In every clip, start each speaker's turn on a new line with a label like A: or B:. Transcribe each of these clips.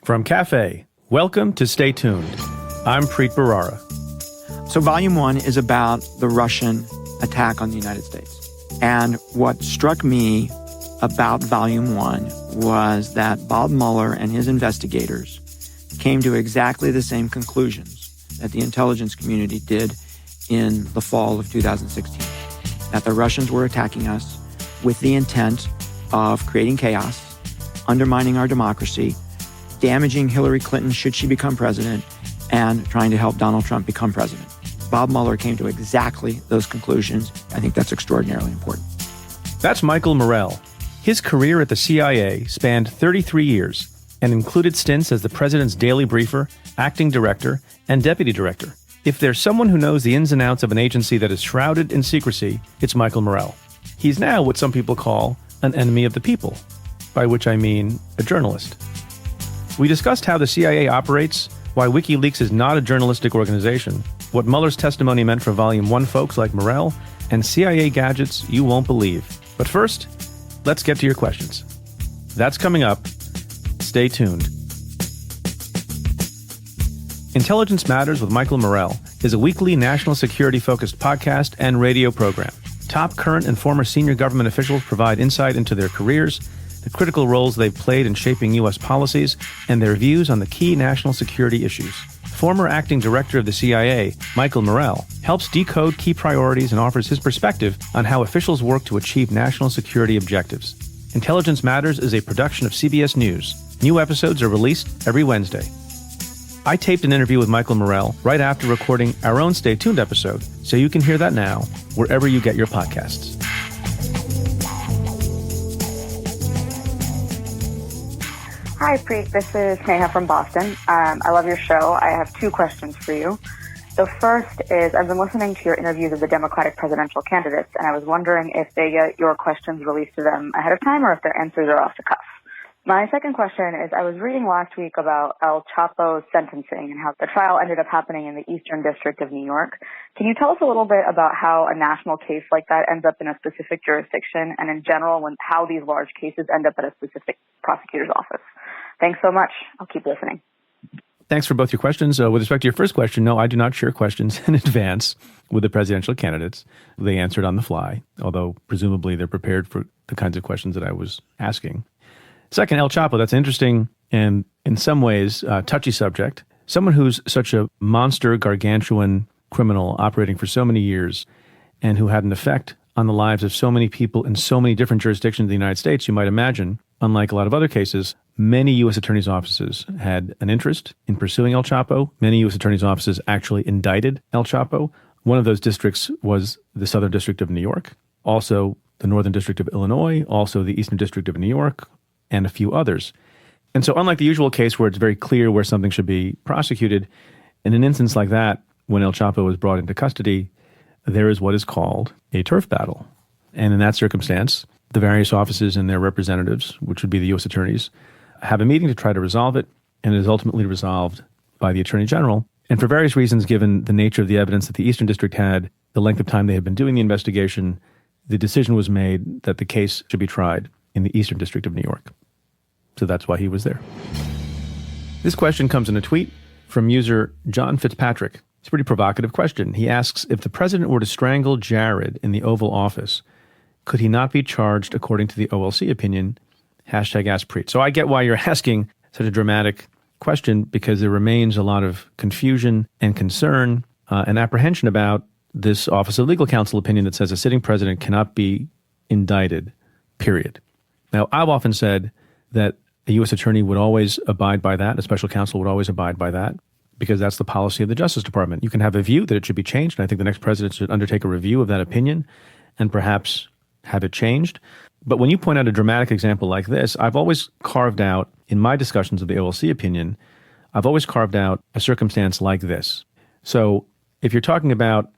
A: From Cafe, welcome to Stay Tuned. I'm Preet Bharara.
B: So Volume 1 is about the Russian attack on the United States. And what struck me about Volume 1 was that Bob Mueller and his investigators came to exactly the same conclusions that the intelligence community did in the fall of 2016. That the Russians were attacking us with the intent of creating chaos, undermining our democracy, damaging Hillary Clinton should she become president, and trying to help Donald Trump become president. Bob Mueller came to exactly those conclusions. I think that's extraordinarily important.
A: That's Michael Morell. His career at the CIA spanned 33 years and included stints as the president's daily briefer, acting director, and deputy director. If there's someone who knows the ins and outs of an agency that is shrouded in secrecy, it's Michael Morell. He's now what some people call an enemy of the people, by which I mean a journalist. We discussed how the CIA operates, why WikiLeaks is not a journalistic organization, what Mueller's testimony meant for Volume 1 folks like Morell, and CIA gadgets you won't believe. But first, let's get to your questions. That's coming up. Stay tuned. Intelligence Matters with Michael Morell is a weekly national security-focused podcast and radio program. Top current and former senior government officials provide insight into their careers, the critical roles they've played in shaping U.S. policies, and their views on the key national security issues. Former acting director of the CIA, Michael Morell, helps decode key priorities and offers his perspective on how officials work to achieve national security objectives. Intelligence Matters is a production of CBS News. New episodes are released every Wednesday. I taped an interview with Michael Morell right after recording our own Stay Tuned episode, so you can hear that now wherever you get your podcasts.
C: Hi, Preet. This is Sneha from Boston. I love your show. I have two questions for you. The first is, I've been listening to your interviews of the Democratic presidential candidates, and I was wondering if they get your questions released to them ahead of time or if their answers are off the cuff. My second question is, I was reading last week about El Chapo's sentencing and how the trial ended up happening in the Eastern District of New York. Can you tell us a little bit about how a national case like that ends up in a specific jurisdiction, and in general, how these large cases end up at a specific prosecutor's office? Thanks so much. I'll keep listening.
A: Thanks for both your questions. With respect to your first question, no, I do not share questions in advance with the presidential candidates. They answered on the fly, although presumably they're prepared for the kinds of questions that I was asking. Second, El Chapo, that's interesting and in some ways touchy subject. Someone who's such a monster, gargantuan criminal operating for so many years and who had an effect on the lives of so many people in so many different jurisdictions of the United States, you might imagine, unlike a lot of other cases, many U.S. attorneys' offices had an interest in pursuing El Chapo. Many U.S. attorneys' offices actually indicted El Chapo. One of those districts was the Southern District of New York, also the Northern District of Illinois, also the Eastern District of New York, and a few others. And so unlike the usual case where it's very clear where something should be prosecuted, in an instance like that, when El Chapo was brought into custody, there is what is called a turf battle. And in that circumstance, the various offices and their representatives, which would be the U.S. attorneys, have a meeting to try to resolve it, and it is ultimately resolved by the Attorney General. And for various reasons, given the nature of the evidence that the Eastern District had, the length of time they had been doing the investigation, the decision was made that the case should be tried in the Eastern District of New York. So that's why he was there. This question comes in a tweet from user John Fitzpatrick. It's a pretty provocative question. He asks, if the president were to strangle Jared in the Oval Office, could he not be charged according to the OLC opinion? #AskPreet. So I get why you're asking such a dramatic question, because there remains a lot of confusion and concern and apprehension about this Office of Legal Counsel opinion that says a sitting president cannot be indicted, period. Now, I've often said that a U.S. attorney would always abide by that, a special counsel would always abide by that, because that's the policy of the Justice Department. You can have a view that it should be changed, and I think the next president should undertake a review of that opinion and perhaps have it changed. But when you point out a dramatic example like this, I've always carved out, in my discussions of the OLC opinion, I've always carved out a circumstance like this. So if you're talking about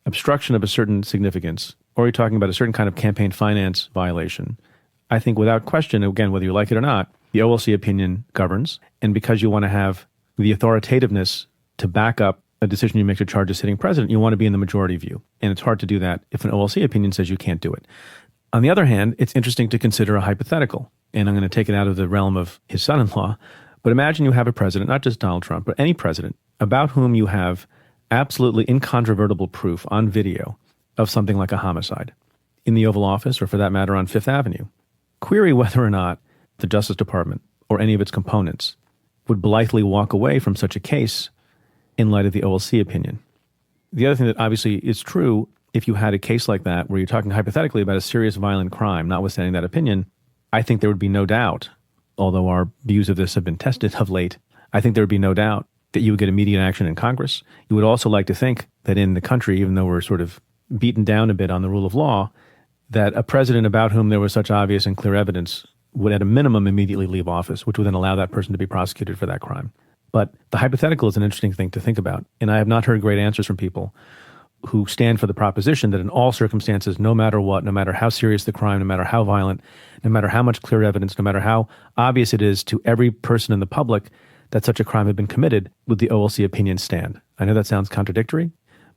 A: obstruction of a certain significance, or you're talking about a certain kind of campaign finance violation, I think without question, again, whether you like it or not, the OLC opinion governs. And because you want to have the authoritativeness to back up a decision you make to charge a sitting president, you want to be in the majority view. And it's hard to do that if an OLC opinion says you can't do it. On the other hand, it's interesting to consider a hypothetical. And I'm going to take it out of the realm of his son-in-law. But imagine you have a president, not just Donald Trump, but any president, about whom you have absolutely incontrovertible proof on video of something like a homicide in the Oval Office, or for that matter, on Fifth Avenue. Query whether or not the Justice Department or any of its components would blithely walk away from such a case in light of the OLC opinion. The other thing that obviously is true, if you had a case like that where you're talking hypothetically about a serious violent crime, notwithstanding that opinion, I think there would be no doubt, although our views of this have been tested of late, I think there would be no doubt that you would get immediate action in Congress. You would also like to think that in the country, even though we're sort of beaten down a bit on the rule of law, that a president about whom there was such obvious and clear evidence would at a minimum immediately leave office, which would then allow that person to be prosecuted for that crime. But the hypothetical is an interesting thing to think about. And I have not heard great answers from people who stand for the proposition that in all circumstances, no matter what, no matter how serious the crime, no matter how violent, no matter how much clear evidence, no matter how obvious it is to every person in the public that such a crime had been committed, would the OLC opinion stand? I know that sounds contradictory,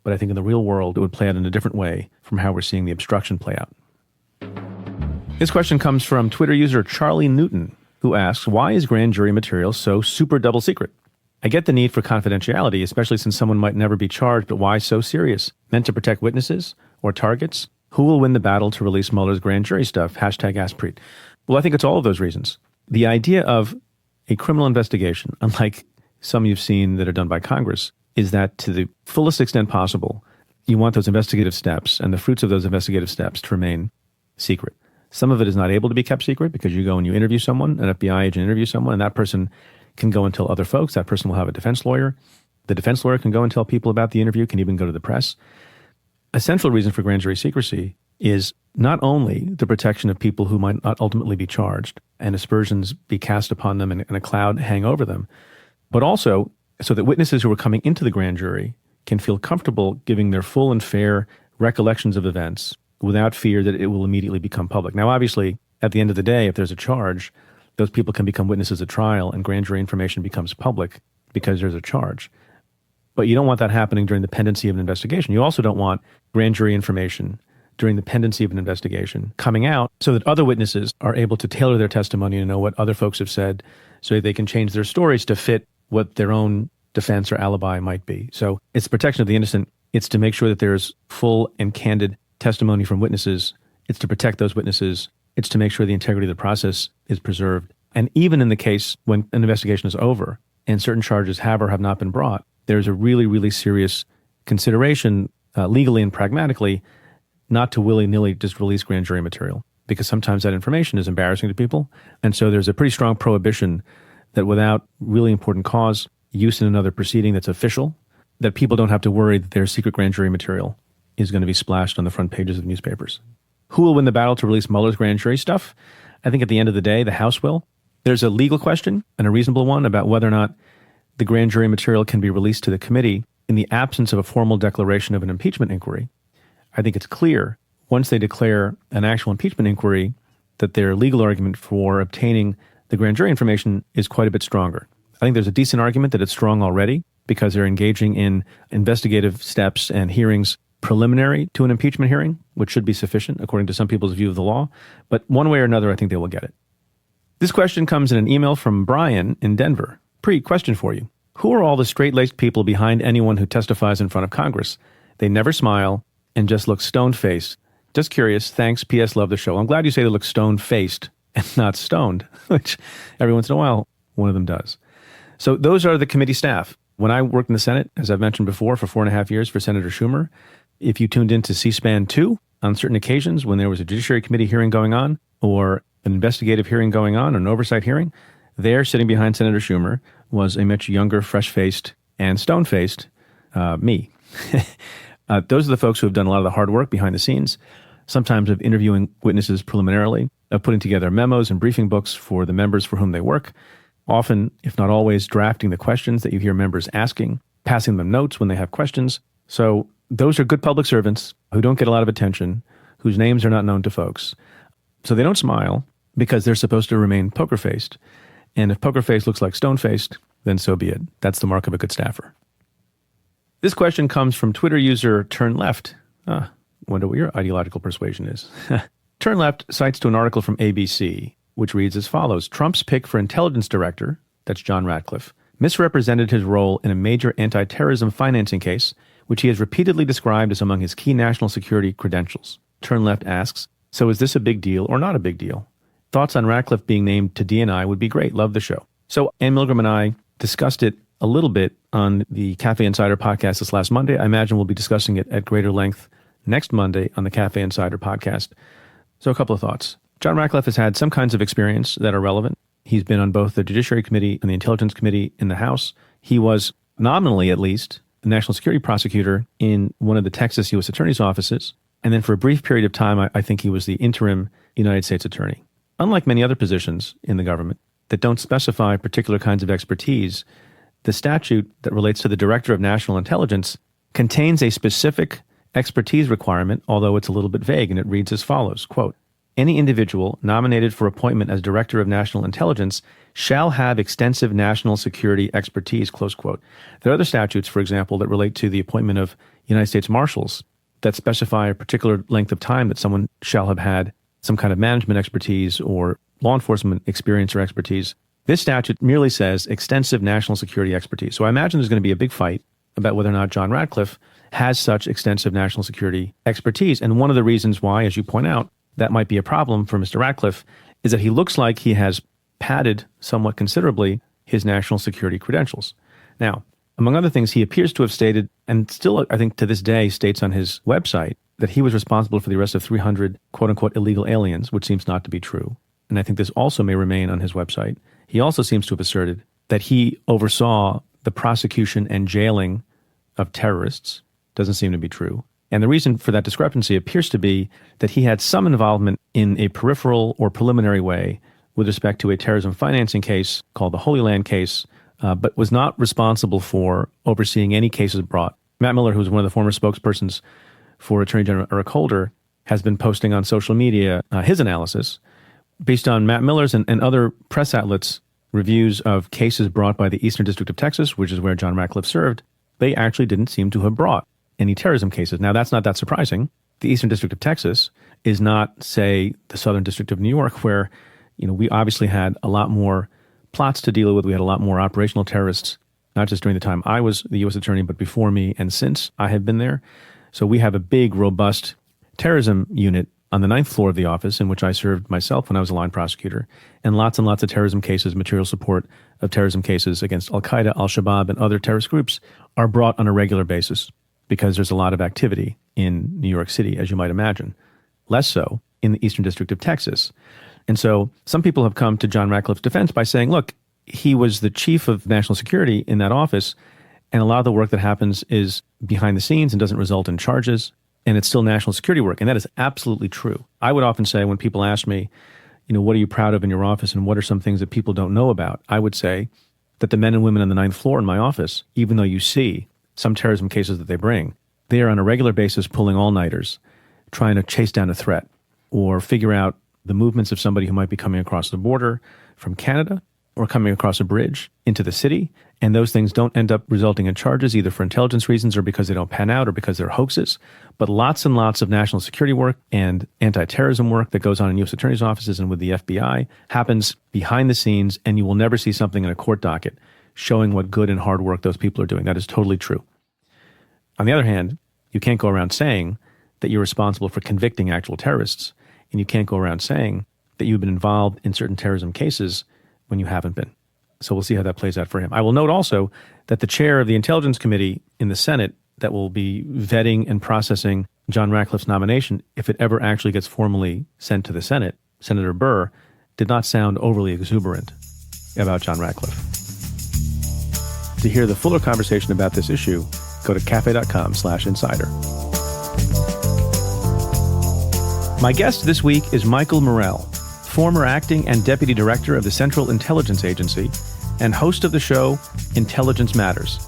A: but I think in the real world, it would play out in a different way from how we're seeing the obstruction play out. This question comes from Twitter user Charlie Newton, who asks, why is grand jury material so super double secret? I get the need for confidentiality, especially since someone might never be charged, but why so serious? Meant to protect witnesses or targets? Who will win the battle to release Mueller's grand jury stuff? Hashtag Ask Preet. Well, I think it's all of those reasons. The idea of a criminal investigation, unlike some you've seen that are done by Congress, is that to the fullest extent possible, you want those investigative steps and the fruits of those investigative steps to remain secret. Some of it is not able to be kept secret because you go and you interview someone, an FBI agent interviews someone, and that person can go and tell other folks. That person will have a defense lawyer. The defense lawyer can go and tell people about the interview, can even go to the press. A central reason for grand jury secrecy is not only the protection of people who might not ultimately be charged and aspersions be cast upon them and a cloud hang over them, but also so that witnesses who are coming into the grand jury can feel comfortable giving their full and fair recollections of events without fear that it will immediately become public. Now, obviously, at the end of the day, if there's a charge, those people can become witnesses at trial and grand jury information becomes public because there's a charge. But you don't want that happening during the pendency of an investigation. You also don't want grand jury information during the pendency of an investigation coming out so that other witnesses are able to tailor their testimony and know what other folks have said so they can change their stories to fit what their own defense or alibi might be. So it's protection of the innocent. It's to make sure that there's full and candid testimony from witnesses. It's to protect those witnesses. It's to make sure the integrity of the process is preserved. And even in the case when an investigation is over and certain charges have or have not been brought, there's a really, really serious consideration legally and pragmatically not to willy-nilly just release grand jury material, because sometimes that information is embarrassing to people. And so there's a pretty strong prohibition that without really important cause, use in another proceeding that's official, that people don't have to worry that their secret grand jury material is going to be splashed on the front pages of newspapers. Who will win the battle to release Mueller's grand jury stuff? I think at the end of the day, the House will. There's a legal question, and a reasonable one, about whether or not the grand jury material can be released to the committee in the absence of a formal declaration of an impeachment inquiry. I think it's clear, once they declare an actual impeachment inquiry, that their legal argument for obtaining the grand jury information is quite a bit stronger. I think there's a decent argument that it's strong already because they're engaging in investigative steps and hearings preliminary to an impeachment hearing, which should be sufficient according to some people's view of the law. But one way or another, I think they will get it. This question comes in an email from Brian in Denver. Preet, question for you. Who are all the straight-laced people behind anyone who testifies in front of Congress? They never smile and just look stone-faced. Just curious. Thanks. P.S. Love the show. I'm glad you say they look stone-faced and not stoned, which every once in a while one of them does. So those are the committee staff. When I worked in the Senate, as I've mentioned before, for 4.5 years for Senator Schumer, if you tuned into C-SPAN 2 on certain occasions when there was a Judiciary Committee hearing going on or an investigative hearing going on, or an oversight hearing, there sitting behind Senator Schumer was a much younger, fresh-faced, and stone-faced me. Those are the folks who have done a lot of the hard work behind the scenes, sometimes of interviewing witnesses preliminarily, of putting together memos and briefing books for the members for whom they work, often, if not always, drafting the questions that you hear members asking, passing them notes when they have questions. So those are good public servants who don't get a lot of attention, whose names are not known to folks. So they don't smile because they're supposed to remain poker-faced. And if poker face looks like stone-faced, then so be it. That's the mark of a good staffer. This question comes from Twitter user Turn Left. Wonder what your ideological persuasion is. Turn Left cites to an article from ABC, which reads as follows. Trump's pick for intelligence director, that's John Ratcliffe, misrepresented his role in a major anti-terrorism financing case, which he has repeatedly described as among his key national security credentials. Turn Left asks, so is this a big deal or not a big deal? Thoughts on Ratcliffe being named to D&I would be great. Love the show. So Ann Milgram and I discussed it a little bit on the Cafe Insider podcast this last Monday. I imagine we'll be discussing it at greater length next Monday on the Cafe Insider podcast. So a couple of thoughts. John Ratcliffe has had some kinds of experience that are relevant. He's been on both the Judiciary Committee and the Intelligence Committee in the House. He was, nominally at least, the national security prosecutor in one of the Texas U.S. Attorney's offices. And then for a brief period of time, I think he was the interim United States Attorney. Unlike many other positions in the government that don't specify particular kinds of expertise, the statute that relates to the Director of National Intelligence contains a specific expertise requirement, although it's a little bit vague, and it reads as follows, quote, any individual nominated for appointment as Director of National Intelligence shall have extensive national security expertise, close quote. There are other statutes, for example, that relate to the appointment of United States Marshals that specify a particular length of time that someone shall have had some kind of management expertise or law enforcement experience or expertise. This statute merely says extensive national security expertise. So I imagine there's going to be a big fight about whether or not John Ratcliffe has such extensive national security expertise. And one of the reasons why, as you point out, that might be a problem for Mr. Ratcliffe is that he looks like he has padded somewhat considerably his national security credentials. Now, among other things, he appears to have stated, and still I think to this day states on his website, that he was responsible for the arrest of 300 quote-unquote illegal aliens, which seems not to be true. And I think this also may remain on his website. He also seems to have asserted that he oversaw the prosecution and jailing of terrorists. Doesn't seem to be true. And the reason for that discrepancy appears to be that he had some involvement in a peripheral or preliminary way with respect to a terrorism financing case called the Holy Land case, but was not responsible for overseeing any cases brought. Matt Miller, who's one of the former spokespersons for Attorney General Eric Holder, has been posting on social media his analysis based on Matt Miller's and other press outlets' reviews of cases brought by the Eastern District of Texas, which is where John Ratcliffe served. They actually didn't seem to have brought any terrorism cases. Now, that's not that surprising. The Eastern District of Texas is not, say, the Southern District of New York, where, we obviously had a lot more plots to deal with. We had a lot more operational terrorists, not just during the time I was the U.S. Attorney, but before me and since I have been there. So we have a big, robust terrorism unit on the 9th floor of the office in which I served myself when I was a line prosecutor, and lots of terrorism cases, material support of terrorism cases against Al-Qaeda, Al-Shabaab, and other terrorist groups are brought on a regular basis because there's a lot of activity in New York City, as you might imagine. Less so in the Eastern District of Texas. And so some people have come to John Ratcliffe's defense by saying, look, he was the chief of national security in that office, and a lot of the work that happens is behind the scenes and doesn't result in charges, and it's still national security work. And that is absolutely true. I would often say when people ask me, what are you proud of in your office and what are some things that people don't know about? I would say that the men and women on the 9th floor in my office, even though you see some terrorism cases that they bring, they are on a regular basis pulling all-nighters, trying to chase down a threat or figure out the movements of somebody who might be coming across the border from Canada or coming across a bridge into the city. And those things don't end up resulting in charges, either for intelligence reasons or because they don't pan out or because they're hoaxes. But lots and lots of national security work and anti-terrorism work that goes on in U.S. attorneys' offices and with the FBI happens behind the scenes, and you will never see something in a court docket showing what good and hard work those people are doing. That is totally true. On the other hand, you can't go around saying that you're responsible for convicting actual terrorists, and you can't go around saying that you've been involved in certain terrorism cases when you haven't been. So we'll see how that plays out for him. I will note also that the chair of the Intelligence Committee in the Senate that will be vetting and processing John Ratcliffe's nomination, if it ever actually gets formally sent to the Senate, Senator Burr, did not sound overly exuberant about John Ratcliffe. To hear the fuller conversation about this issue, go to cafe.com/insider. My guest this week is Michael Morell, former acting and deputy director of the Central Intelligence Agency and host of the show Intelligence Matters.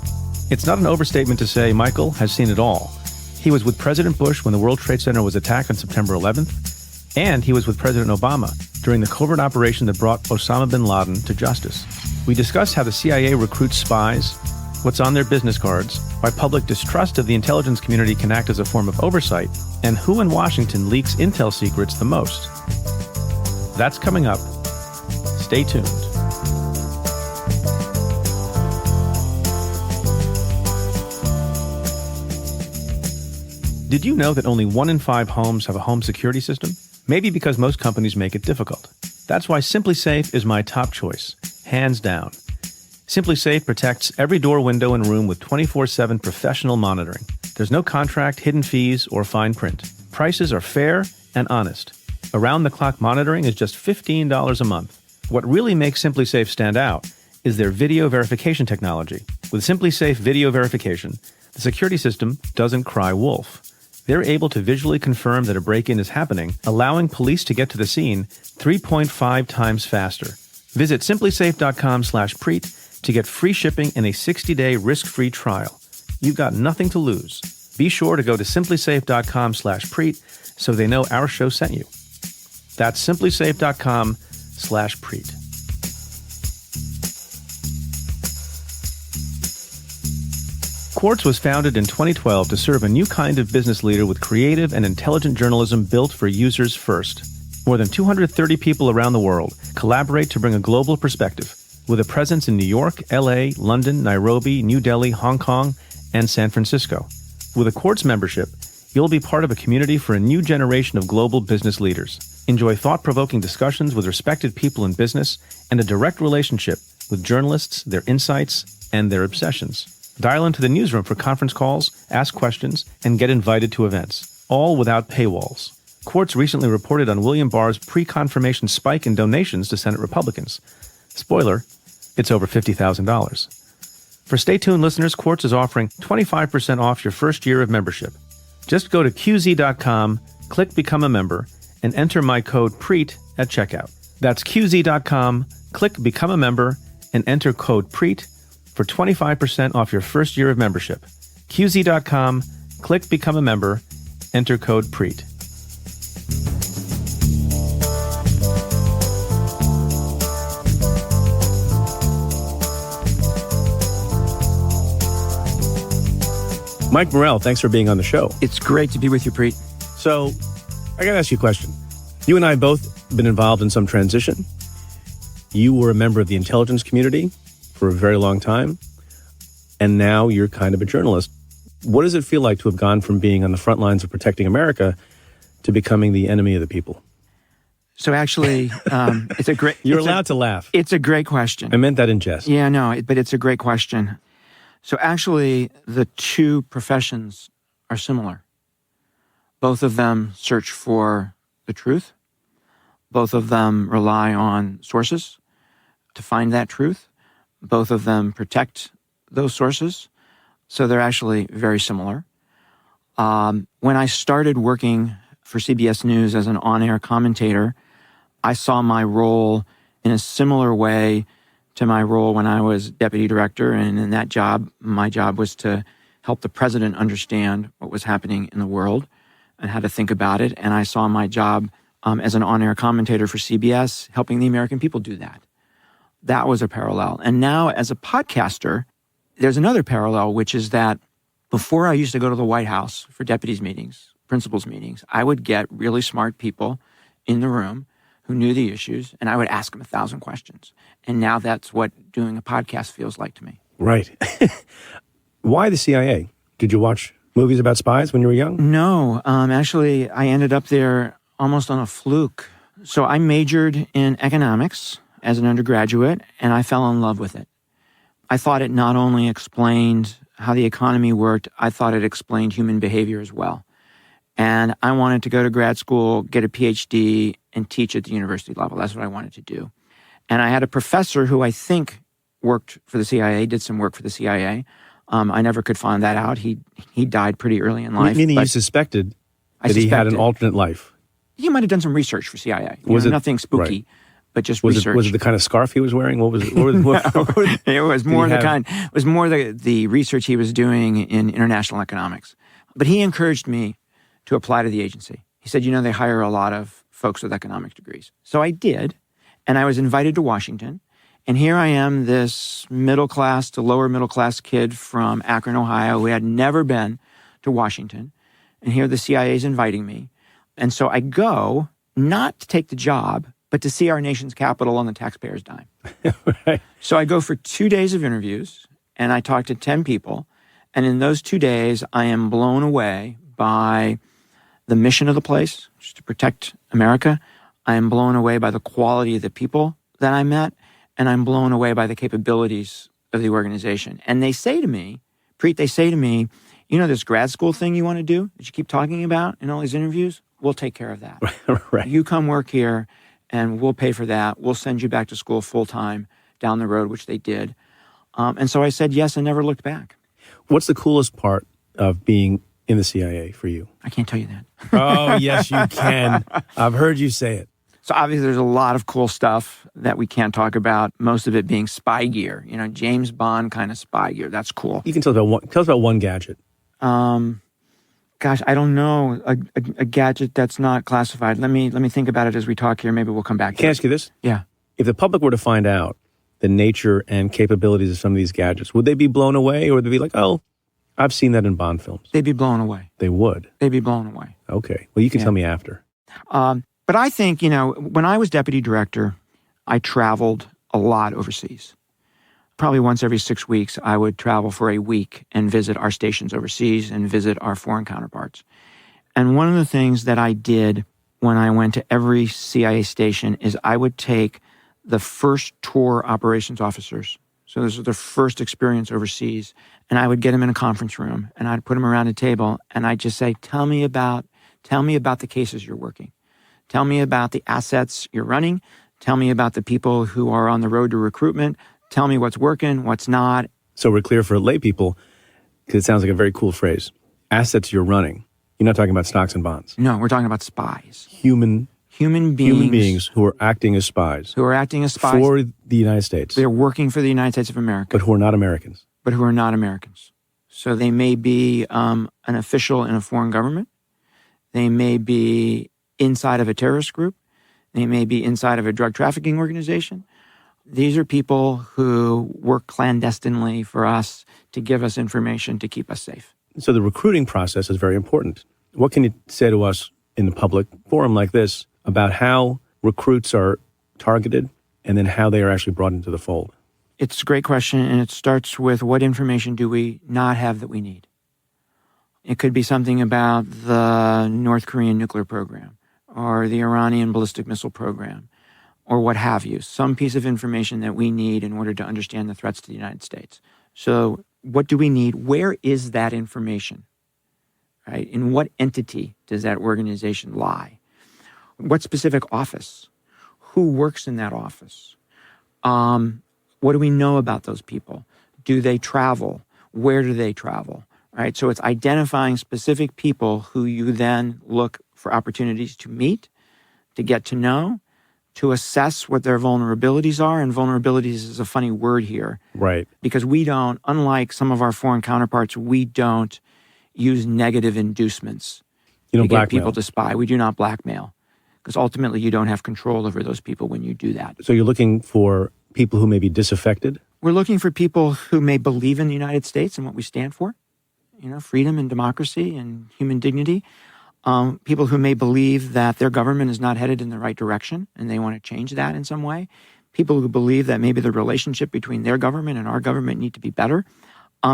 A: It's not an overstatement to say Michael has seen it all. He was with President Bush when the World Trade Center was attacked on September 11th, and he was with President Obama during the covert operation that brought Osama bin Laden to justice. We discuss how the CIA recruits spies, what's on their business cards, why public distrust of the intelligence community can act as a form of oversight, and who in Washington leaks intel secrets the most. That's coming up. Stay tuned. Did you know that only 1 in 5 homes have a home security system? Maybe because most companies make it difficult. That's why Simply Safe is my top choice, hands down. Simply Safe protects every door, window, and room with 24/7 professional monitoring. There's no contract, hidden fees, or fine print. Prices are fair and honest. Around-the-clock monitoring is just $15 a month. What really makes Simply Safe stand out is their video verification technology. With Simply Safe video verification, the security system doesn't cry wolf. They're able to visually confirm that a break-in is happening, allowing police to get to the scene 3.5 times faster. Visit simplysafe.com/Preet to get free shipping and a 60-day risk-free trial. You've got nothing to lose. Be sure to go to simplysafe.com/Preet so they know our show sent you. That's simplysafe.com/Preet. Quartz was founded in 2012 to serve a new kind of business leader with creative and intelligent journalism built for users first. More than 230 people around the world collaborate to bring a global perspective, with a presence in New York, LA, London, Nairobi, New Delhi, Hong Kong, and San Francisco. With a Quartz membership, you'll be part of a community for a new generation of global business leaders. Enjoy thought-provoking discussions with respected people in business and a direct relationship with journalists, their insights, and their obsessions. Dial into the newsroom for conference calls, ask questions, and get invited to events, all without paywalls. Quartz recently reported on William Barr's pre-confirmation spike in donations to Senate Republicans. Spoiler, it's over $50,000. For Stay Tuned listeners, Quartz is offering 25% off your first year of membership. Just go to QZ.com, click Become a Member, and enter my code PREET at checkout. That's QZ.com, click Become a Member, and enter code PREET for 25% off your first year of membership. QZ.com, click Become a Member, enter code PREET. Mike Morell, thanks for being on the show.
B: It's great to be with you, Preet.
A: So, I got to ask you a question. You and I have both been involved in some transition. You were a member of the intelligence community for a very long time, and now you're kind of a journalist. What does it feel like to have gone from being on the front lines of protecting America to becoming the enemy of the people?
B: So actually, it's a great...
A: You're allowed to laugh.
B: It's a great question.
A: I meant that in jest.
B: Yeah, no, but it's a great question. So actually, the two professions are similar. Both of them search for the truth. Both of them rely on sources to find that truth. Both of them protect those sources. So they're actually very similar. When I started working for CBS News as an on-air commentator, I saw my role in a similar way to my role when I was deputy director. And in that job, my job was to help the president understand what was happening in the world and how to think about it. And I saw my job as an on-air commentator for CBS, helping the American people do that. That was a parallel. And now as a podcaster, there's another parallel, which is that before I used to go to the White House for deputies meetings, principals meetings, I would get really smart people in the room who knew the issues, and I would ask them 1,000 questions. And now that's what doing a podcast feels like to me.
A: Right. Why the CIA? Did you watch movies about spies when you were young?
B: No. Actually, I ended up there almost on a fluke. So I majored in economics as an undergraduate, and I fell in love with it. I thought it not only explained how the economy worked, I thought it explained human behavior as well. And I wanted to go to grad school, get a PhD, and teach at the university level. That's what I wanted to do. And I had a professor who I think worked for the CIA, did some work for the CIA. I never could find that out. He died pretty early in life.
A: Meaning you suspected that he had an alternate life?
B: He might have done some research for CIA.
A: Was it
B: nothing spooky?
A: Right.
B: But just
A: was
B: research.
A: Was it the kind of scarf he was wearing? What was it?
B: It was more the research he was doing in international economics. But he encouraged me to apply to the agency. He said, they hire a lot of folks with economic degrees. So I did, and I was invited to Washington. And here I am, this middle-class to lower-middle-class kid from Akron, Ohio, who had never been to Washington. And here the CIA is inviting me. And so I go, not to take the job, but to see our nation's capital on the taxpayer's dime.
A: Right.
B: So I go for 2 days of interviews, and I talk to 10 people. And in those 2 days, I am blown away by the mission of the place, which is to protect America. I am blown away by the quality of the people that I met, and I'm blown away by the capabilities of the organization. And they say to me, Preet, you know this grad school thing you want to do that you keep talking about in all these interviews? We'll take care of that.
A: Right.
B: You come work here, and we'll pay for that. We'll send you back to school full-time down the road, which they did. And so I said yes and never looked back.
A: What's the coolest part of being in the CIA for you?
B: I can't tell you that.
A: Oh, yes, you can. I've heard you say it.
B: So obviously there's a lot of cool stuff that we can't talk about, most of it being spy gear, James Bond kind of spy gear. That's cool.
A: You can tell us about one gadget.
B: Gosh, I don't know. A gadget that's not classified. Let me think about it as we talk here. Maybe we'll come back to it.
A: Can I ask you this?
B: Yeah.
A: If the public were to find out the nature and capabilities of some of these gadgets, would they be blown away, or would they be like, oh, I've seen that in Bond films?
B: They'd be blown away.
A: They would?
B: They'd be blown away.
A: Okay. Well, you can tell me after.
B: But I think, when I was deputy director, I traveled a lot overseas. Probably once every 6 weeks, I would travel for a week and visit our stations overseas and visit our foreign counterparts. And one of the things that I did when I went to every CIA station is I would take the first tour operations officers. So this was their first experience overseas. And I would get them in a conference room and I'd put them around a table and I'd just say, tell me about the cases you're working. Tell me about the assets you're running. Tell me about the people who are on the road to recruitment. Tell me what's working, what's not.
A: So we're clear for lay people, because it sounds like a very cool phrase. Assets you're running. You're not talking about stocks and bonds.
B: No, we're talking about spies.
A: Human beings who are acting as spies.
B: For
A: the United States.
B: They're working for the United States of America.
A: But who are not Americans.
B: So they may be an official in a foreign government. They may be inside of a terrorist group. They may be inside of a drug trafficking organization. These are people who work clandestinely for us to give us information to keep us safe.
A: So the recruiting process is very important. What can you say to us in the public forum like this about how recruits are targeted and then how they are actually brought into the fold?
B: It's a great question, and it starts with what information do we not have that we need? It could be something about the North Korean nuclear program or the Iranian ballistic missile program or what have you, some piece of information that we need in order to understand the threats to the United States. So what do we need? Where is that information? Right? In what entity does that organization lie? What specific office? Who works in that office? What do we know about those people? Do they travel? Where do they travel? Right? So it's identifying specific people who you then look for opportunities to meet, to get to know, to assess what their vulnerabilities are. And vulnerabilities is a funny word here.
A: Right.
B: Because we don't, unlike some of our foreign counterparts, we don't use negative inducements to get people to spy. We do not blackmail. Because ultimately you don't have control over those people when you do that.
A: So you're looking for people who may be disaffected?
B: We're looking for people who may believe in the United States and what we stand for. Freedom and democracy and human dignity. People who may believe that their government is not headed in the right direction and they want to change that in some way. People who believe that maybe the relationship between their government and our government need to be better.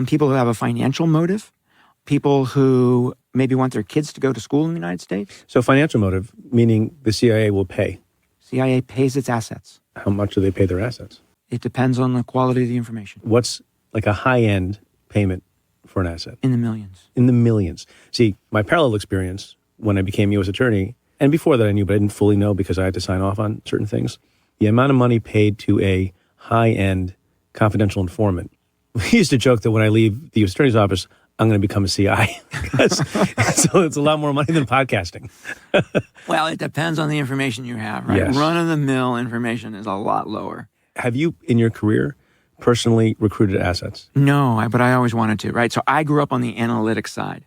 B: People who have a financial motive. People who maybe want their kids to go to school in the United States.
A: So financial motive, meaning the CIA will pay.
B: CIA pays its assets.
A: How much do they pay their assets?
B: It depends on the quality of the information.
A: What's like a high-end payment for an asset?
B: In the millions.
A: In the millions. See, my parallel experience when I became U.S. attorney, and before that I knew, but I didn't fully know because I had to sign off on certain things, the amount of money paid to a high-end confidential informant. We used to joke that when I leave the U.S. attorney's office, I'm going to become a CI. So it's a lot more money than podcasting.
B: Well, it depends on the information you have, right?
A: Yes.
B: Run-of-the-mill information is a lot lower.
A: Have you, in your career, personally recruited assets?
B: No, but I always wanted to, right? So I grew up on the analytics side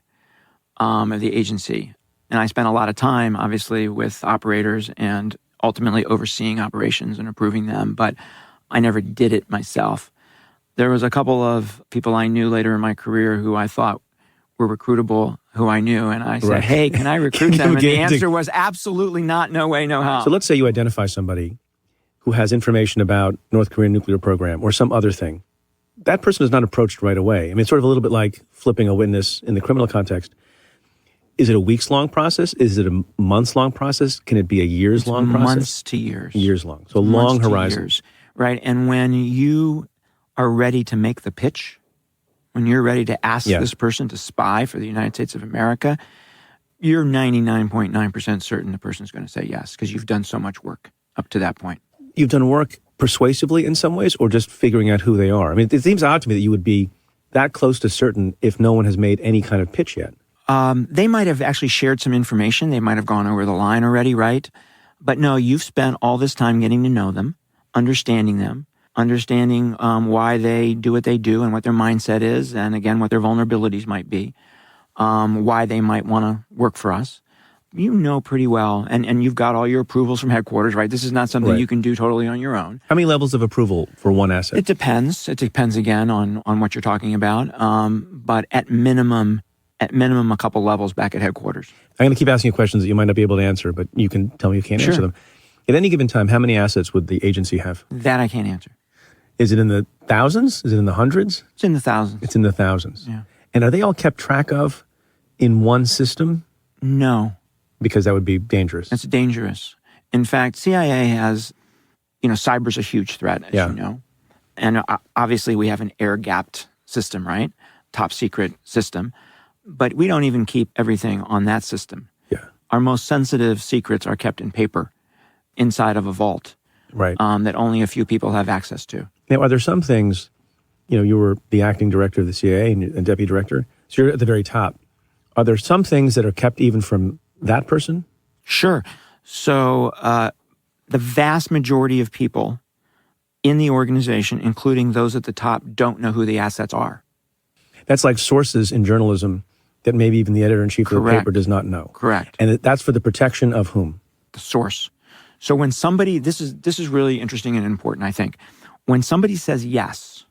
B: of the agency. And I spent a lot of time, obviously, with operators and ultimately overseeing operations and approving them. But I never did it myself. There was a couple of people I knew later in my career who I thought were recruitable, who I knew. And I said, hey, can I recruit them? And the answer was absolutely not, no way, no how.
A: So let's say you identify somebody who has information about North Korean nuclear program or some other thing. That person is not approached right away. I mean, it's sort of a little bit like flipping a witness in the criminal context. Is it a weeks-long process? Is it a months-long process? Can it be a years-long process?
B: Months to years.
A: Years-long. So long horizon.
B: Years, right? And when you are ready to make the pitch, when you're ready to ask this person to spy for the United States of America, you're 99.9% certain the person's going to say yes because you've done so much work up to that point.
A: You've done work persuasively in some ways or just figuring out who they are? I mean, it seems odd to me that you would be that close to certain if no one has made any kind of pitch yet.
B: They might have actually shared some information. They might have gone over the line already, right? But no, you've spent all this time getting to know them, understanding why they do what they do and what their mindset is, and again, what their vulnerabilities might be, why they might want to work for us. You know pretty well, and you've got all your approvals from headquarters, right? This is not something you can do totally on your own.
A: How many levels of approval for one asset?
B: It depends. It depends, again, on what you're talking about. But at minimum, a couple levels back at headquarters.
A: I'm going to keep asking you questions that you might not be able to answer, but you can tell me you can't answer them. At any given time, how many assets would the agency have?
B: That I can't answer.
A: Is it in the thousands? Is it in the hundreds?
B: It's in the thousands.
A: It's in the thousands.
B: Yeah.
A: And are they all kept track of in one system?
B: No.
A: Because that would be dangerous.
B: It's dangerous. In fact, CIA has, cyber's a huge threat, as you know. And obviously we have an air-gapped system, right? Top secret system. But we don't even keep everything on that system.
A: Yeah.
B: Our most sensitive secrets are kept in paper inside of a vault.
A: Right.
B: That only a few people have access to.
A: Now, are there some things, you were the acting director of the CIA and deputy director, so you're at the very top. Are there some things that are kept even from that person?
B: Sure. So the vast majority of people in the organization, including those at the top, don't know who the assets are.
A: That's like sources in journalism that maybe even the editor-in-chief of the paper does not know.
B: Correct.
A: And that's for the protection of whom?
B: The source. So when somebody, this is really interesting and important, I think. When somebody says, yes,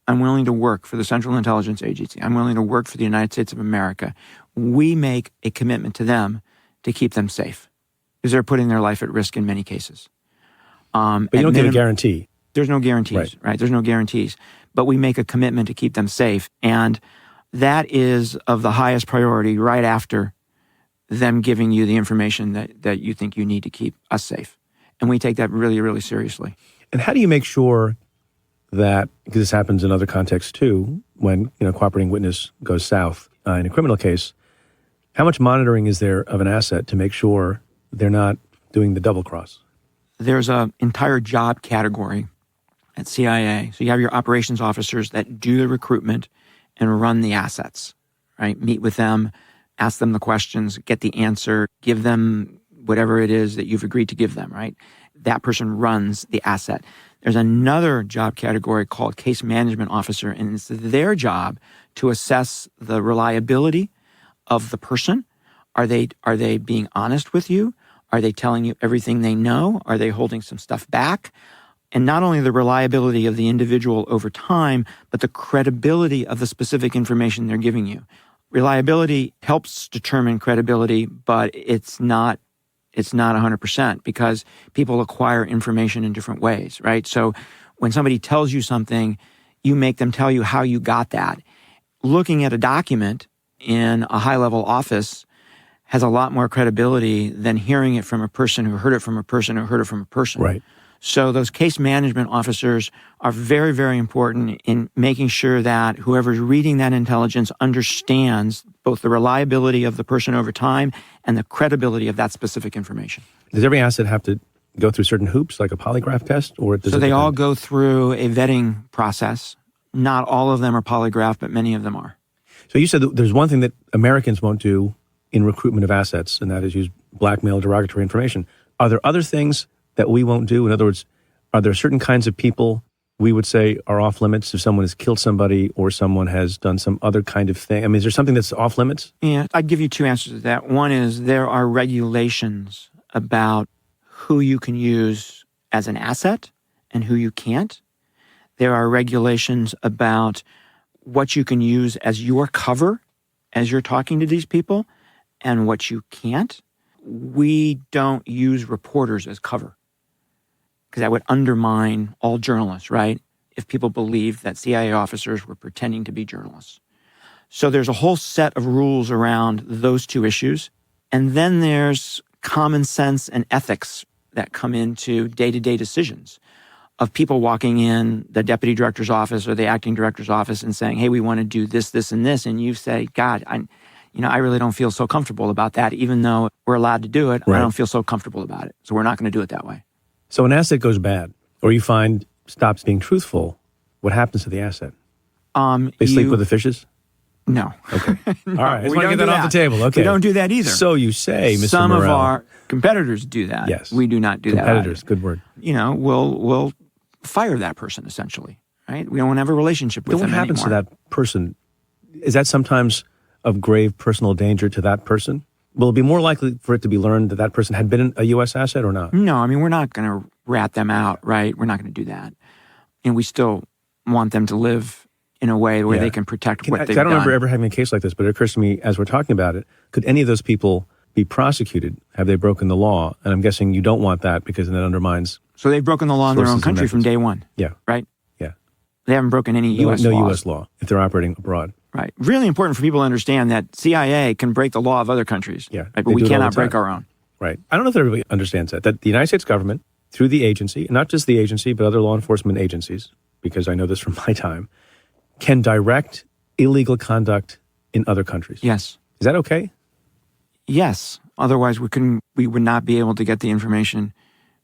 B: I'm willing to work for the Central Intelligence Agency, I'm willing to work for the United States of America, we make a commitment to them to keep them safe because they're putting their life at risk in many cases.
A: But you don't get a guarantee.
B: There's no guarantees, right? There's no guarantees. But we make a commitment to keep them safe. And that is of the highest priority right after them giving you the information that you think you need to keep us safe. And we take that really, really seriously.
A: And how do you make sure that, because this happens in other contexts too, when a cooperating witness goes south in a criminal case, how much monitoring is there of an asset to make sure they're not doing the double cross?
B: There's an entire job category at CIA. So you have your operations officers that do the recruitment and run the assets, right? Meet with them, ask them the questions, get the answer, give them whatever it is that you've agreed to give them, right? That person runs the asset. There's another job category called case management officer, and it's their job to assess the reliability of the person. Are they being honest with you? Are they telling you everything they know? Are they holding some stuff back? And not only the reliability of the individual over time, but the credibility of the specific information they're giving you. Reliability helps determine credibility, but it's not 100% because people acquire information in different ways, right? So when somebody tells you something, you make them tell you how you got that. Looking at a document in a high-level office has a lot more credibility than hearing it from a person who heard it from a person who heard it from a person.
A: Right.
B: So those case management officers are very, very important in making sure that whoever's reading that intelligence understands both the reliability of the person over time and the credibility of that specific information.
A: Does every asset have to go through certain hoops, like a polygraph test? Or does
B: so they all go through a vetting process. Not all of them are polygraph, but many of them are.
A: So you said that there's one thing that Americans won't do in recruitment of assets, and that is use blackmail, derogatory information. Are there other things that we won't do? In other words, are there certain kinds of people we would say are off limits if someone has killed somebody or someone has done some other kind of thing? I mean, is there something that's off limits?
B: Yeah, I'd give you two answers to that. One is there are regulations about who you can use as an asset and who you can't. There are regulations about what you can use as your cover as you're talking to these people and what you can't. We don't use reporters as cover because that would undermine all journalists, right? If people believed that CIA officers were pretending to be journalists. So there's a whole set of rules around those two issues. And then there's common sense and ethics that come into day-to-day decisions of people walking in the deputy director's office or the acting director's office and saying, hey, we want to do this, this, and this. And you say, God, I really don't feel so comfortable about that. Even though we're allowed to do it,
A: Right.
B: I don't feel so comfortable about it. So we're not going to do it that way.
A: So an asset goes bad, or you find stops being truthful, what happens to the asset? They sleep with the fishes?
B: No.
A: Okay.
B: No,
A: All right. I just
B: we
A: want to
B: don't
A: get
B: do
A: that off the table. Okay.
B: We don't do that either.
A: So you say, Mr.
B: Some
A: Morell.
B: of our competitors do that.
A: Yes.
B: We do not do that.
A: Competitors, good word.
B: We'll fire that person essentially, right? We don't want to have a relationship with
A: Then
B: them
A: what happens
B: anymore.
A: to that person? Is that sometimes of grave personal danger to that person? Will it be more likely for it to be learned that that person had been a U.S. asset or not?
B: No, I mean, we're not going to rat them out, right? We're not going to do that. And we still want them to live in a way where
A: Yeah.
B: they can protect what they've
A: I don't
B: done.
A: remember ever having a case like this, but it occurs to me as we're talking about it, could any of those people be prosecuted? Have they broken the law? And I'm guessing you don't want that because then that undermines.
B: So they've broken the law in their own
A: Sources and
B: country from
A: methods.
B: day one,
A: Yeah.
B: right?
A: Yeah.
B: They haven't broken any U.S.
A: No
B: laws.
A: U.S. law if they're operating abroad.
B: Right. Really important for people to understand that CIA can break the law of other countries.
A: Yeah,
B: Right?
A: they
B: But we
A: do it all
B: cannot
A: the time.
B: break our own.
A: Right. I don't know if everybody understands that the United States government, through the agency, not just the agency, but other law enforcement agencies, because I know this from my time, can direct illegal conduct in other countries.
B: Yes.
A: Is that okay?
B: Yes. Otherwise, we would not be able to get the information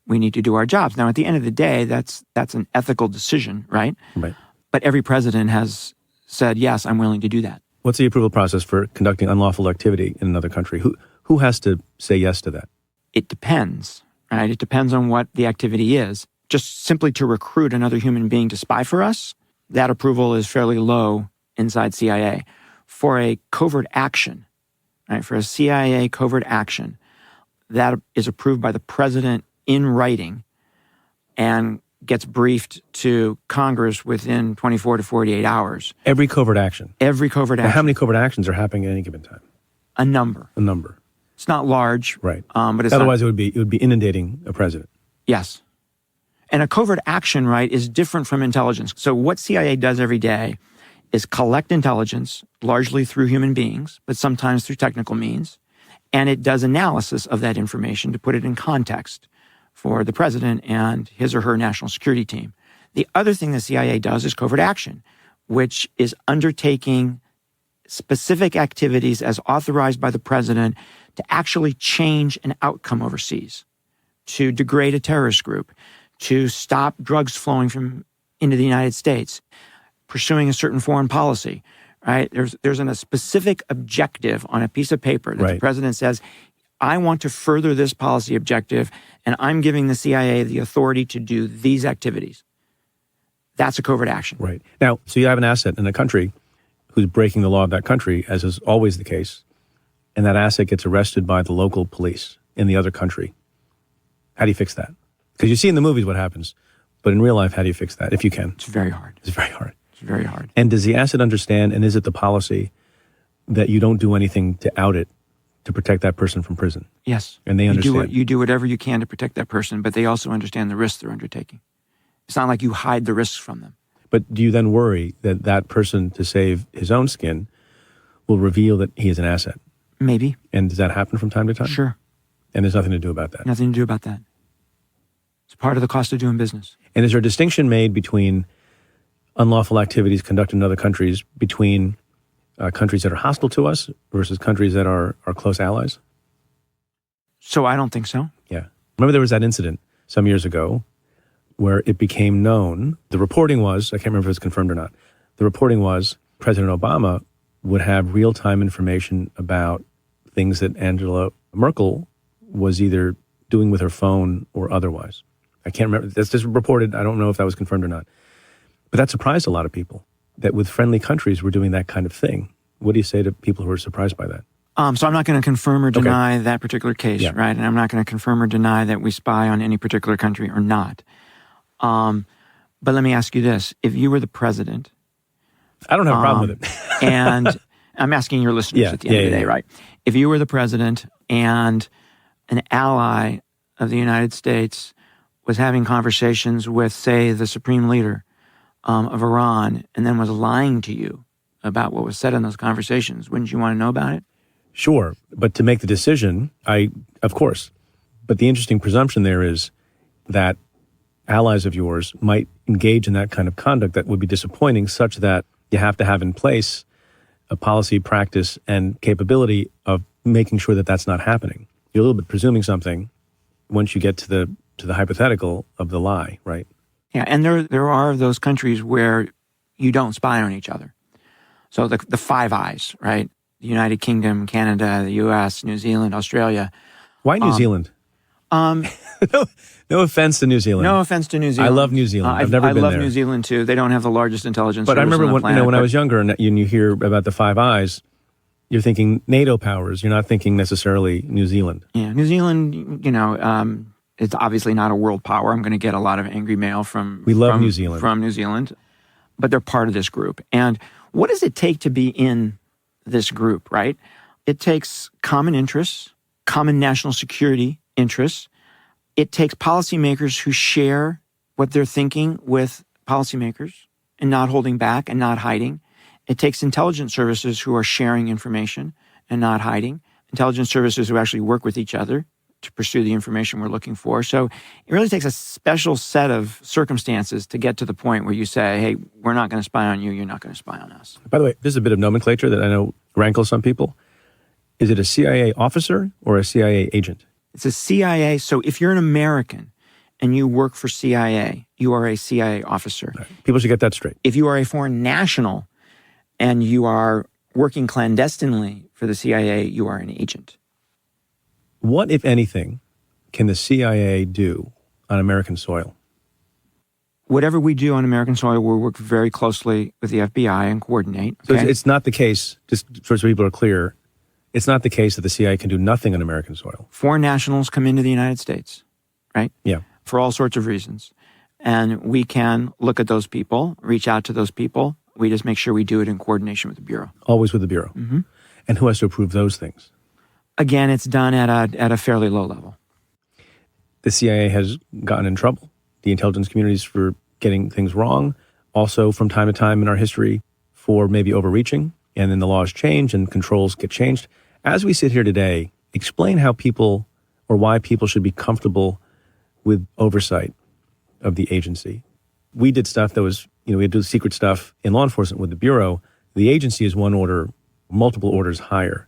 B: we need to do our jobs. Now, at the end of the day, that's an ethical decision, right?
A: Right.
B: But every president has said, yes, I'm willing to do that.
A: What's the approval process for conducting unlawful activity in another country? Who has to say yes to that?
B: It depends, right? It depends on what the activity is. Just simply to recruit another human being to spy for us, that approval is fairly low inside CIA. For a covert action, right? For a CIA covert action, that is approved by the president in writing and gets briefed to Congress within 24 to 48 hours.
A: Every covert action.
B: Every covert
A: Now,
B: action.
A: how many covert actions are happening at any given time?
B: A number.
A: A number.
B: It's not large.
A: Right.
B: But it's
A: Otherwise, it would be inundating a president.
B: Yes. And a covert action, right, is different from intelligence. So what CIA does every day is collect intelligence, largely through human beings, but sometimes through technical means. And it does analysis of that information to put it in context for the president and his or her national security team. The other thing the CIA does is covert action, which is undertaking specific activities as authorized by the president to actually change an outcome overseas, to degrade a terrorist group, to stop drugs flowing into the United States, pursuing a certain foreign policy, right? There's a specific objective on a piece of paper that
A: Right.
B: the president says, I want to further this policy objective, and I'm giving the CIA the authority to do these activities. That's a covert action.
A: Right. Now, so you have an asset in a country who's breaking the law of that country, as is always the case, and that asset gets arrested by the local police in the other country. How do you fix that? Because you see in the movies what happens, but in real life, how do you fix that, if you can?
B: It's very hard.
A: It's very hard.
B: It's very hard.
A: And does the asset understand, and is it the policy that you don't do anything to out it to protect that person from prison?
B: Yes.
A: And they understand.
B: You do whatever you can to protect that person, but they also understand the risks they're undertaking. It's not like you hide the risks from them.
A: But do you then worry that that person, to save his own skin, will reveal that he is an asset?
B: Maybe.
A: And does that happen from time to time?
B: Sure.
A: And there's nothing to do about that?
B: Nothing to do about that. It's part of the cost of doing business.
A: And is there a distinction made between unlawful activities conducted in other countries, between countries that are hostile to us versus countries that are close allies?
B: So I don't think so.
A: Yeah. Remember there was that incident some years ago where it became known, the reporting was, I can't remember if it was confirmed or not, the reporting was President Obama would have real-time information about things that Angela Merkel was either doing with her phone or otherwise. I can't remember. That's just reported. I don't know if that was confirmed or not. But that surprised a lot of people, that with friendly countries we're doing that kind of thing. What do you say to people who are surprised by that?
B: So I'm not going to confirm or deny that particular case,
A: Yeah.
B: right? And I'm not going to confirm or deny that we spy on any particular country or not. But let me ask you this. If you were the president...
A: I don't have a problem with it.
B: And I'm asking your listeners at the end of the day, right? If you were the president and an ally of the United States was having conversations with, say, the supreme leader of Iran, and then was lying to you about what was said in those conversations. Wouldn't you want to know about it?
A: Sure, but to make the decision, of course. But the interesting presumption there is that allies of yours might engage in that kind of conduct that would be disappointing, such that you have to have in place a policy, practice, and capability of making sure that that's not happening. You're a little bit presuming something once you get to the hypothetical of the lie, right?
B: Yeah, and there are those countries where you don't spy on each other. So the Five Eyes, right? The United Kingdom, Canada, the U.S., New Zealand, Australia.
A: Why New Zealand? No offense to New Zealand.
B: No offense to New Zealand.
A: I love New Zealand. I've never been there.
B: I love New Zealand too. They don't have the largest intelligence
A: But I
B: service
A: remember
B: on the planet,
A: when I was younger and you hear about the Five Eyes, you're thinking NATO powers. You're not thinking necessarily New Zealand.
B: Yeah, New Zealand, it's obviously not a world power. I'm going to get a lot of angry mail from
A: New Zealand.
B: From New Zealand, but they're part of this group. And what does it take to be in this group, right? It takes common interests, common national security interests. It takes policymakers who share what they're thinking with policymakers and not holding back and not hiding. It takes intelligence services who are sharing information and not hiding. Intelligence services who actually work with each other to pursue the information we're looking for. So it really takes a special set of circumstances to get to the point where you say, hey, we're not going to spy on you, you're not going to spy on us.
A: By the way, this is a bit of nomenclature that I know rankles some people. Is it a CIA officer or a CIA agent?
B: It's a CIA. So if you're an American and you work for CIA, you are a CIA officer.
A: Right. People should get that straight.
B: If you are a foreign national and you are working clandestinely for the CIA, you are an agent.
A: What, if anything, can the CIA do on American soil?
B: Whatever we do on American soil, we'll work very closely with the FBI and coordinate.
A: So
B: okay?
A: it's not the case, just so people are clear, it's not the case that the CIA can do nothing on American soil.
B: Foreign nationals come into the United States, right?
A: Yeah.
B: For all sorts of reasons. And we can look at those people, reach out to those people. We just make sure we do it in coordination with the Bureau.
A: Always with the Bureau.
B: Mm-hmm.
A: And who has to approve those things?
B: Again, it's done at a fairly low level.
A: The CIA has gotten in trouble, the intelligence communities, for getting things wrong. Also, from time to time in our history, for maybe overreaching. And then the laws change and controls get changed. As we sit here today, explain how people, or why people should be comfortable with oversight of the agency. We did stuff that was, we had to do secret stuff in law enforcement with the Bureau. The agency is one order, multiple orders higher.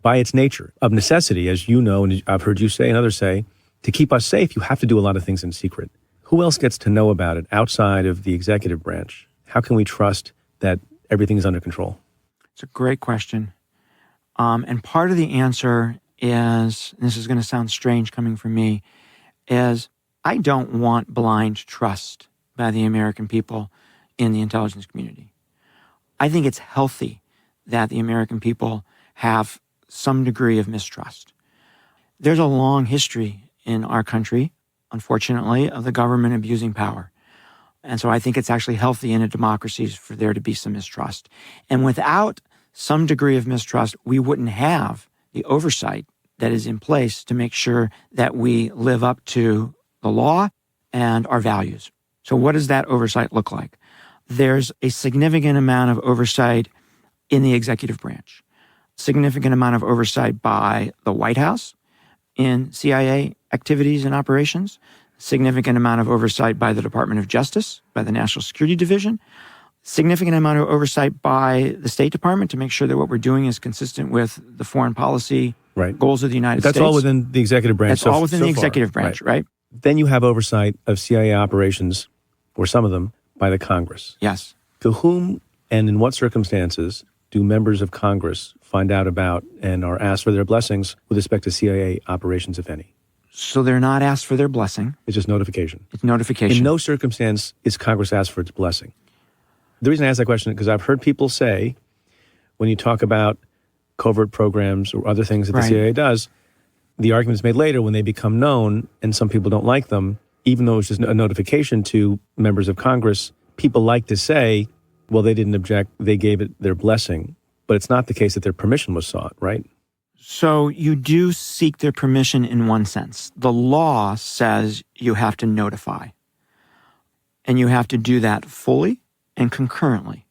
A: By its nature, of necessity, as you know, and I've heard you say and others say, to keep us safe, you have to do a lot of things in secret. Who else gets to know about it outside of the executive branch? How can we trust that everything's under control?
B: It's a great question. And part of the answer is, and this is going to sound strange coming from me, is I don't want blind trust by the American people in the intelligence community. I think it's healthy that the American people have some degree of mistrust. There's a long history in our country, unfortunately, of the government abusing power. And so I think it's actually healthy in a democracy for there to be some mistrust. And without some degree of mistrust, we wouldn't have the oversight that is in place to make sure that we live up to the law and our values. So what does that oversight look like? There's a significant amount of oversight in the executive branch. Significant amount of oversight by the White House in CIA activities and operations, significant amount of oversight by the Department of Justice, by the National Security Division, significant amount of oversight by the State Department to make sure that what we're doing is consistent with the foreign policy goals of the United States.
A: That's all within the executive branch.
B: That's all within the executive branch, right?
A: Then you have oversight of CIA operations, or some of them, by the Congress.
B: Yes.
A: To whom and in what circumstances do members of Congress find out about and are asked for their blessings with respect to CIA operations, if any?
B: So they're not asked for their blessing.
A: It's just notification.
B: It's notification.
A: In no circumstance is Congress asked for its blessing. The reason I ask that question is because I've heard people say, when you talk about covert programs or other things that the CIA does, the argument is made later when they become known and some people don't like them, even though it's just a notification to members of Congress, people like to say, well, they didn't object, they gave it their blessing. But it's not the case that their permission was sought, right?
B: So you do seek their permission in one sense. The law says you have to notify. And you have to do that fully and concurrently.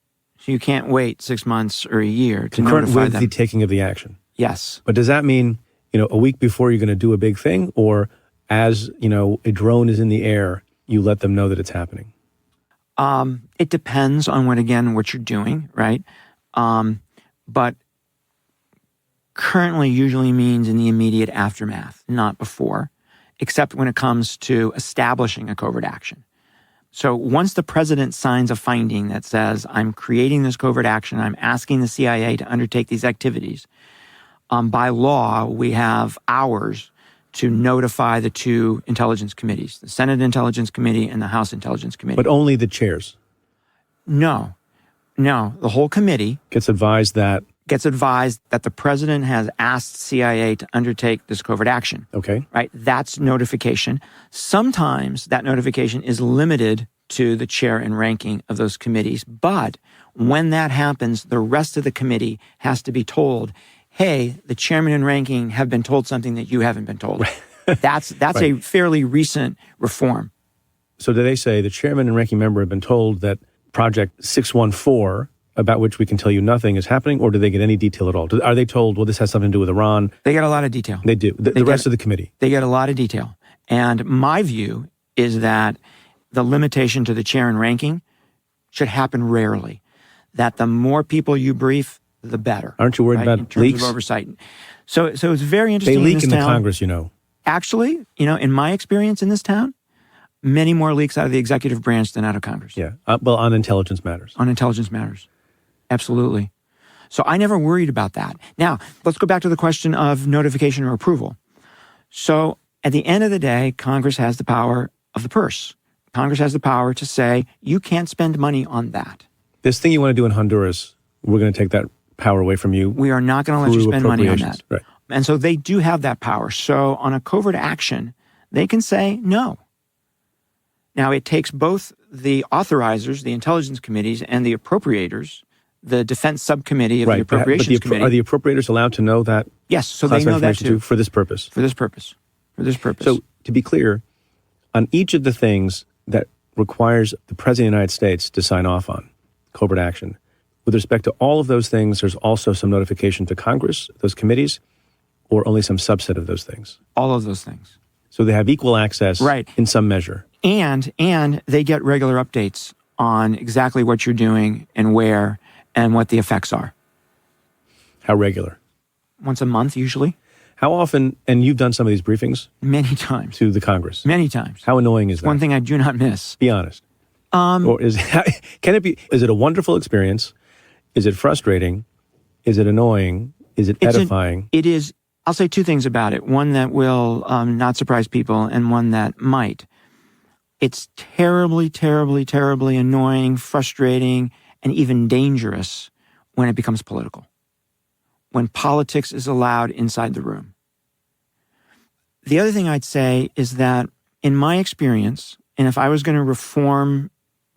B: So you can't wait 6 months or a year to
A: Concurrent
B: notify
A: with
B: them.
A: the taking of the action.
B: Yes.
A: But does that mean, a week before you're going to do a big thing, or as, a drone is in the air, you let them know that it's happening?
B: It depends on what you're doing, right? But currently usually means in the immediate aftermath, not before, except when it comes to establishing a covert action. So once the president signs a finding that says, I'm creating this covert action, I'm asking the CIA to undertake these activities, by law, we have hours to notify the two intelligence committees, the Senate Intelligence Committee and the House Intelligence Committee.
A: But only the chairs?
B: No, the whole committee
A: gets advised that
B: the president has asked CIA to undertake this covert action.
A: Okay.
B: Right? That's notification. Sometimes that notification is limited to the chair and ranking of those committees. But when that happens, the rest of the committee has to be told, hey, the chairman and ranking have been told something that you haven't been told. That's right. A fairly recent reform.
A: So do they say the chairman and ranking member have been told that Project 614, about which we can tell you nothing, is happening, or do they get any detail at all? Are they told, well, this has something to do with Iran?
B: They get a lot of detail.
A: They do. The rest of the committee?
B: They get a lot of detail. And my view is that the limitation to the chair and ranking should happen rarely. That the more people you brief, the better.
A: Aren't you worried about
B: in terms
A: leaks?
B: Of oversight? So it's very interesting.
A: They leak
B: this
A: in the
B: town.
A: Congress,
B: Actually, in my experience in this town, many more leaks out of the executive branch than out of Congress.
A: Yeah. Well, on intelligence matters.
B: On intelligence matters. Absolutely. So I never worried about that. Now, let's go back to the question of notification or approval. So at the end of the day, Congress has the power of the purse. Congress has the power to say, you can't spend money on that.
A: This thing you want to do in Honduras, we're going to take that power away from you.
B: We are not going to let you spend money on that.
A: Right.
B: And so they do have that power. So on a covert action, they can say no. Now, it takes both the authorizers, the intelligence committees, and the appropriators, the defense subcommittee of the appropriations committee.
A: Are the appropriators allowed to know that?
B: Yes, so they know that too.
A: For this purpose?
B: For this purpose.
A: So to be clear, on each of the things that requires the President of the United States to sign off on, covert action, with respect to all of those things, there's also some notification to Congress, those committees, or only some subset of those things?
B: All of those things.
A: So they have equal access in some measure.
B: And they get regular updates on exactly what you're doing and where and what the effects are.
A: How regular?
B: Once a month, usually.
A: How often, and you've done some of these briefings?
B: Many times.
A: To the Congress?
B: Many times.
A: How annoying is that?
B: One thing I do not miss.
A: Be honest. Or is it a wonderful experience? Is it frustrating? Is it annoying? Is it edifying?
B: It is. I'll say two things about it. One that will not surprise people and one that might. It's terribly, terribly, terribly annoying, frustrating, and even dangerous when it becomes political. When politics is allowed inside the room. The other thing I'd say is that in my experience, and if I was going to reform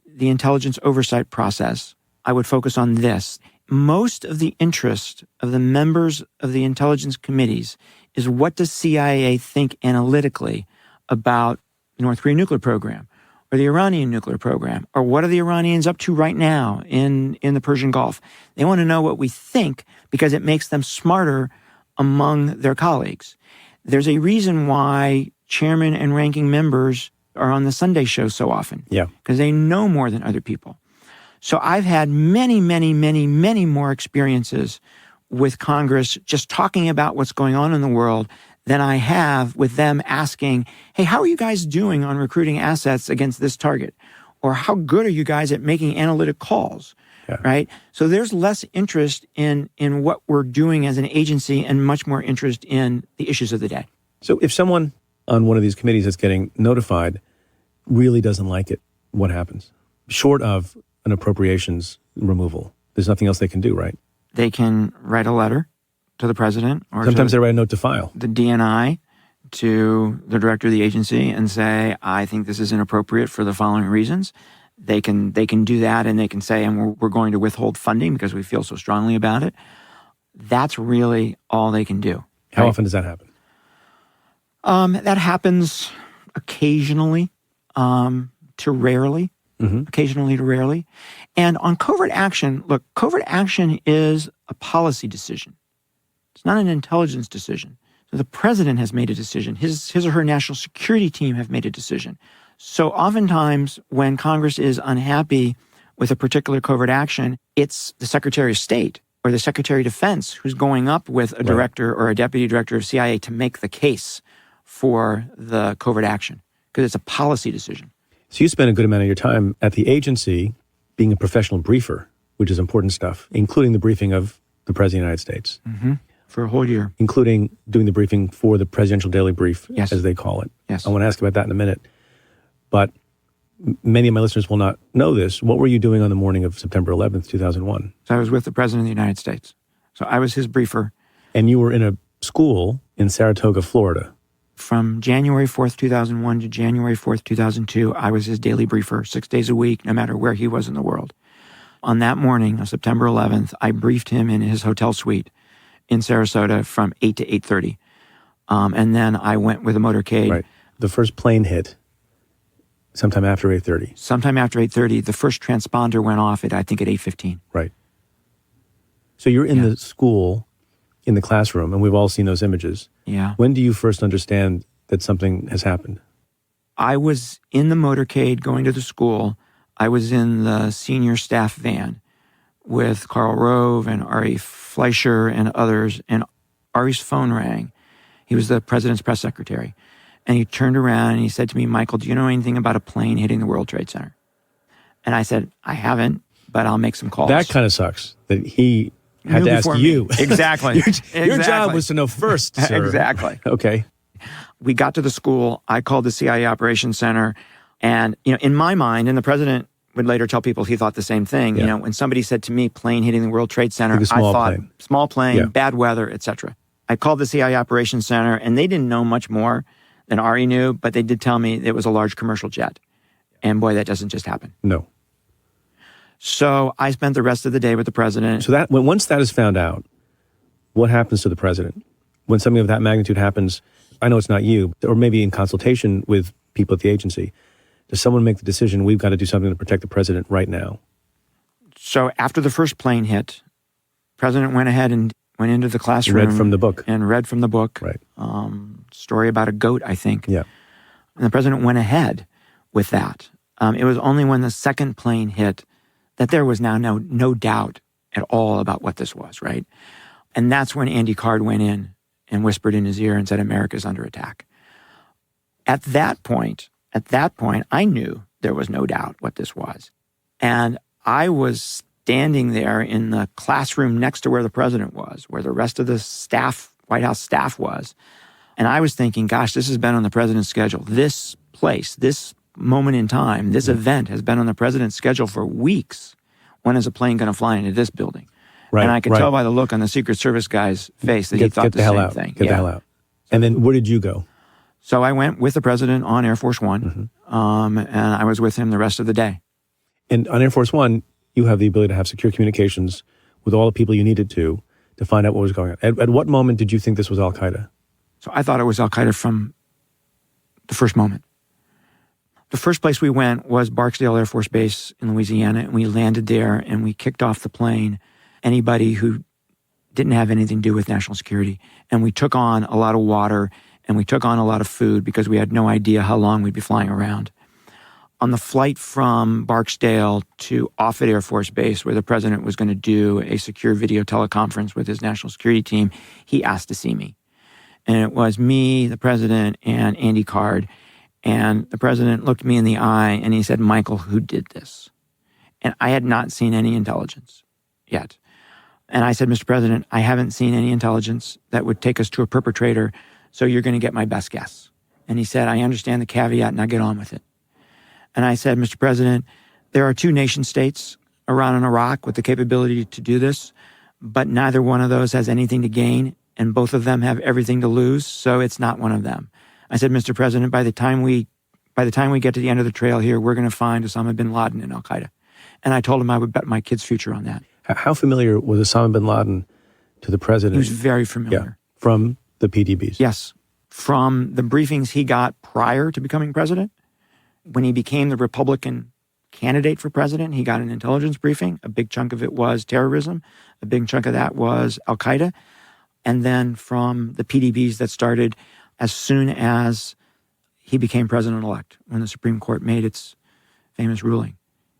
B: the intelligence oversight process, I would focus on this. Most of the interest of the members of the intelligence committees is what does CIA think analytically about the North Korean nuclear program or the Iranian nuclear program, or what are the Iranians up to right now in the Persian Gulf? They want to know what we think because it makes them smarter among their colleagues. There's a reason why chairman and ranking members are on the Sunday show so often.
A: Yeah.
B: Because they know more than other people. So I've had many, many, many, many more experiences with Congress just talking about what's going on in the world than I have with them asking, hey, how are you guys doing on recruiting assets against this target? Or how good are you guys at making analytic calls? Yeah. Right? So there's less interest in what we're doing as an agency and much more interest in the issues of the day.
A: So if someone on one of these committees that's getting notified really doesn't like it, what happens? Short of an appropriations removal, there's nothing else they can do, right?
B: They can write a letter to the president, or
A: sometimes they write a note to file.
B: The DNI to the director of the agency and say, I think this is inappropriate for the following reasons. They can do that, and they can say, and we're going to withhold funding because we feel so strongly about it. That's really all they can do.
A: How
B: right?
A: often does that happen?
B: That happens occasionally, to rarely. occasionally to rarely. And on covert action, look, covert action is a policy decision. It's not an intelligence decision. So the president has made a decision. His or her national security team have made a decision. So oftentimes when Congress is unhappy with a particular covert action, it's the Secretary of State or the Secretary of Defense who's going up with a director or a deputy director of CIA to make the case for the covert action because it's a policy decision.
A: So you spend a good amount of your time at the agency being a professional briefer, which is important stuff, including the briefing of the President of the United States.
B: For a whole year.
A: Including doing the briefing for the Presidential Daily Brief,
B: Yes.
A: as they call it.
B: Yes.
A: I want to ask about that in a minute. But many of my listeners will not know this. What were you doing on the morning of September 11th, 2001?
B: So I was with the President of the United States. So I was his briefer.
A: And you were in a school in Saratoga, Florida.
B: From January 4th, 2001 to January 4th, 2002, I was his daily briefer 6 days a week, no matter where he was in the world. On that morning of September 11th, I briefed him in his hotel suite in Sarasota from 8 to 8:30. And then I went with a motorcade.
A: Right. The first plane hit sometime after 8:30.
B: Sometime after 8:30, the first transponder went off at, I think, at 8:15.
A: Right. So you're in the school, in the classroom, and we've all seen those images.
B: Yeah.
A: When do you first understand that something has happened?
B: I was in the motorcade going to the school. I was in the senior staff van with Karl Rove and Ari Fleischer and others, and Ari's phone rang. He was the president's press secretary. And he turned around and he said to me, Michael, do you know anything about a plane hitting the World Trade Center? And I said, I haven't, but I'll make some calls.
A: That kind of sucks, that he had
B: Knew
A: to ask
B: before
A: you.
B: me. Exactly.
A: Your job was to know first, sir.
B: Exactly.
A: Okay.
B: We got to the school. I called the CIA Operations Center. And, in my mind, and the president would later tell people he thought the same thing.
A: Yeah.
B: When somebody said to me, plane hitting the World Trade Center,
A: Like a small
B: I thought,
A: plane.
B: small plane,
A: Yeah.
B: bad weather, etc. I called the CIA Operations Center, and they didn't know much more than Ari knew, but they did tell me it was a large commercial jet. And boy, that doesn't just happen.
A: No.
B: So I spent the rest of the day with the president.
A: So that once that is found out, what happens to the president? When something of that magnitude happens, I know it's not you, or maybe in consultation with people at the agency, does someone make the decision, we've got to do something to protect the president right now?
B: So after the first plane hit, president went ahead and went into the classroom.
A: Read from the book.
B: And read from the book.
A: Right.
B: Story about a goat, I think.
A: Yeah.
B: And the president went ahead with that. It was only when the second plane hit that there was now no doubt at all about what this was, right? And that's when Andy Card went in and whispered in his ear and said, America's under attack. At that point, I knew there was no doubt what this was. And I was standing there in the classroom next to where the president was, where the rest of the staff, White House staff was. And I was thinking, gosh, this has been on the president's schedule. This place, this moment in time, this event has been on the president's schedule for weeks. When is a plane going to fly into this building?
A: Right,
B: and I could tell by the look on the Secret Service guy's face that he thought the same thing.
A: Get the hell out. And then where did you go?
B: So I went with the president on Air Force One, and I was with him the rest of the day.
A: And on Air Force One, you have the ability to have secure communications with all the people you needed to find out what was going on. At what moment did you think this was Al-Qaeda?
B: So I thought it was Al-Qaeda from the first moment. The first place we went was Barksdale Air Force Base in Louisiana, and we landed there and we kicked off the plane. Anybody who didn't have anything to do with national security. And we took on a lot of water and we took on a lot of food because we had no idea how long we'd be flying around. On the flight from Barksdale to Offutt Air Force Base, where the president was going to do a secure video teleconference with his national security team, he asked to see me. And it was me, the president, and Andy Card. And the president looked me in the eye and he said, Michael, who did this? And I had not seen any intelligence yet. And I said, Mr. President, I haven't seen any intelligence that would take us to a perpetrator, so you're going to get my best guess. And he said, I understand the caveat, now get on with it. And I said, Mr. President, there are two nation states, Iran and Iraq, with the capability to do this, but neither one of those has anything to gain, and both of them have everything to lose, so it's not one of them. I said, Mr. President, by the time we get to the end of the trail here, we're going to find Osama bin Laden and Al-Qaeda. And I told him I would bet my kid's future on that.
A: How familiar was Osama bin Laden to the president?
B: He was very familiar.
A: Yeah, from the PDBs?
B: Yes. From the briefings he got prior to becoming president, when he became the Republican candidate for president, he got an intelligence briefing. A big chunk of it was terrorism. A big chunk of that was Al-Qaeda. And then from the PDBs that started as soon as he became president-elect, when the Supreme Court made its famous ruling.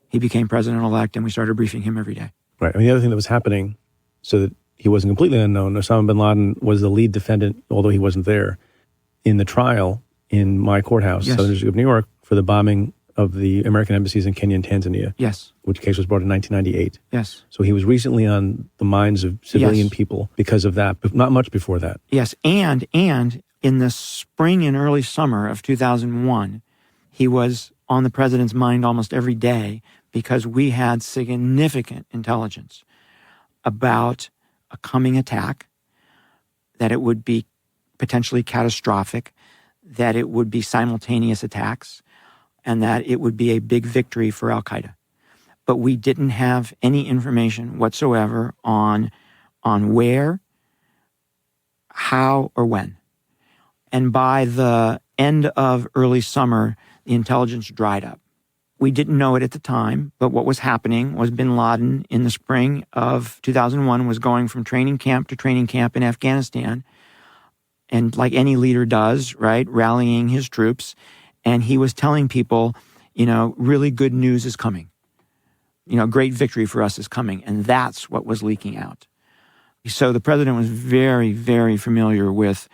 B: He became president-elect, and we started briefing him every day.
A: Right. I mean, the other thing that was happening, so that he wasn't completely unknown, Osama bin Laden was the lead defendant, although he wasn't there, in the trial in my courthouse,
B: Yes.
A: Southern District of New York, for the bombing of the American embassies in Kenya and Tanzania.
B: Yes.
A: Which case was brought in 1998.
B: Yes.
A: So he was recently on the minds of civilian
B: Yes.
A: people because of that, but not much before that.
B: Yes. And in the spring and early summer of 2001, he was on the president's mind almost every day because we had significant intelligence about a coming attack, that it would be potentially catastrophic, that it would be simultaneous attacks, and that it would be a big victory for Al-Qaeda. But we didn't have any information whatsoever on where, how, or when. And by the end of early summer, the intelligence dried up. We didn't know it at the time, but what was happening was bin Laden in the spring of 2001 was going from training camp to training camp in Afghanistan. And like any leader does, right, rallying his troops. And he was telling people, really good news is coming. Great victory for us is coming. And that's what was leaking out. So the president was very, very familiar with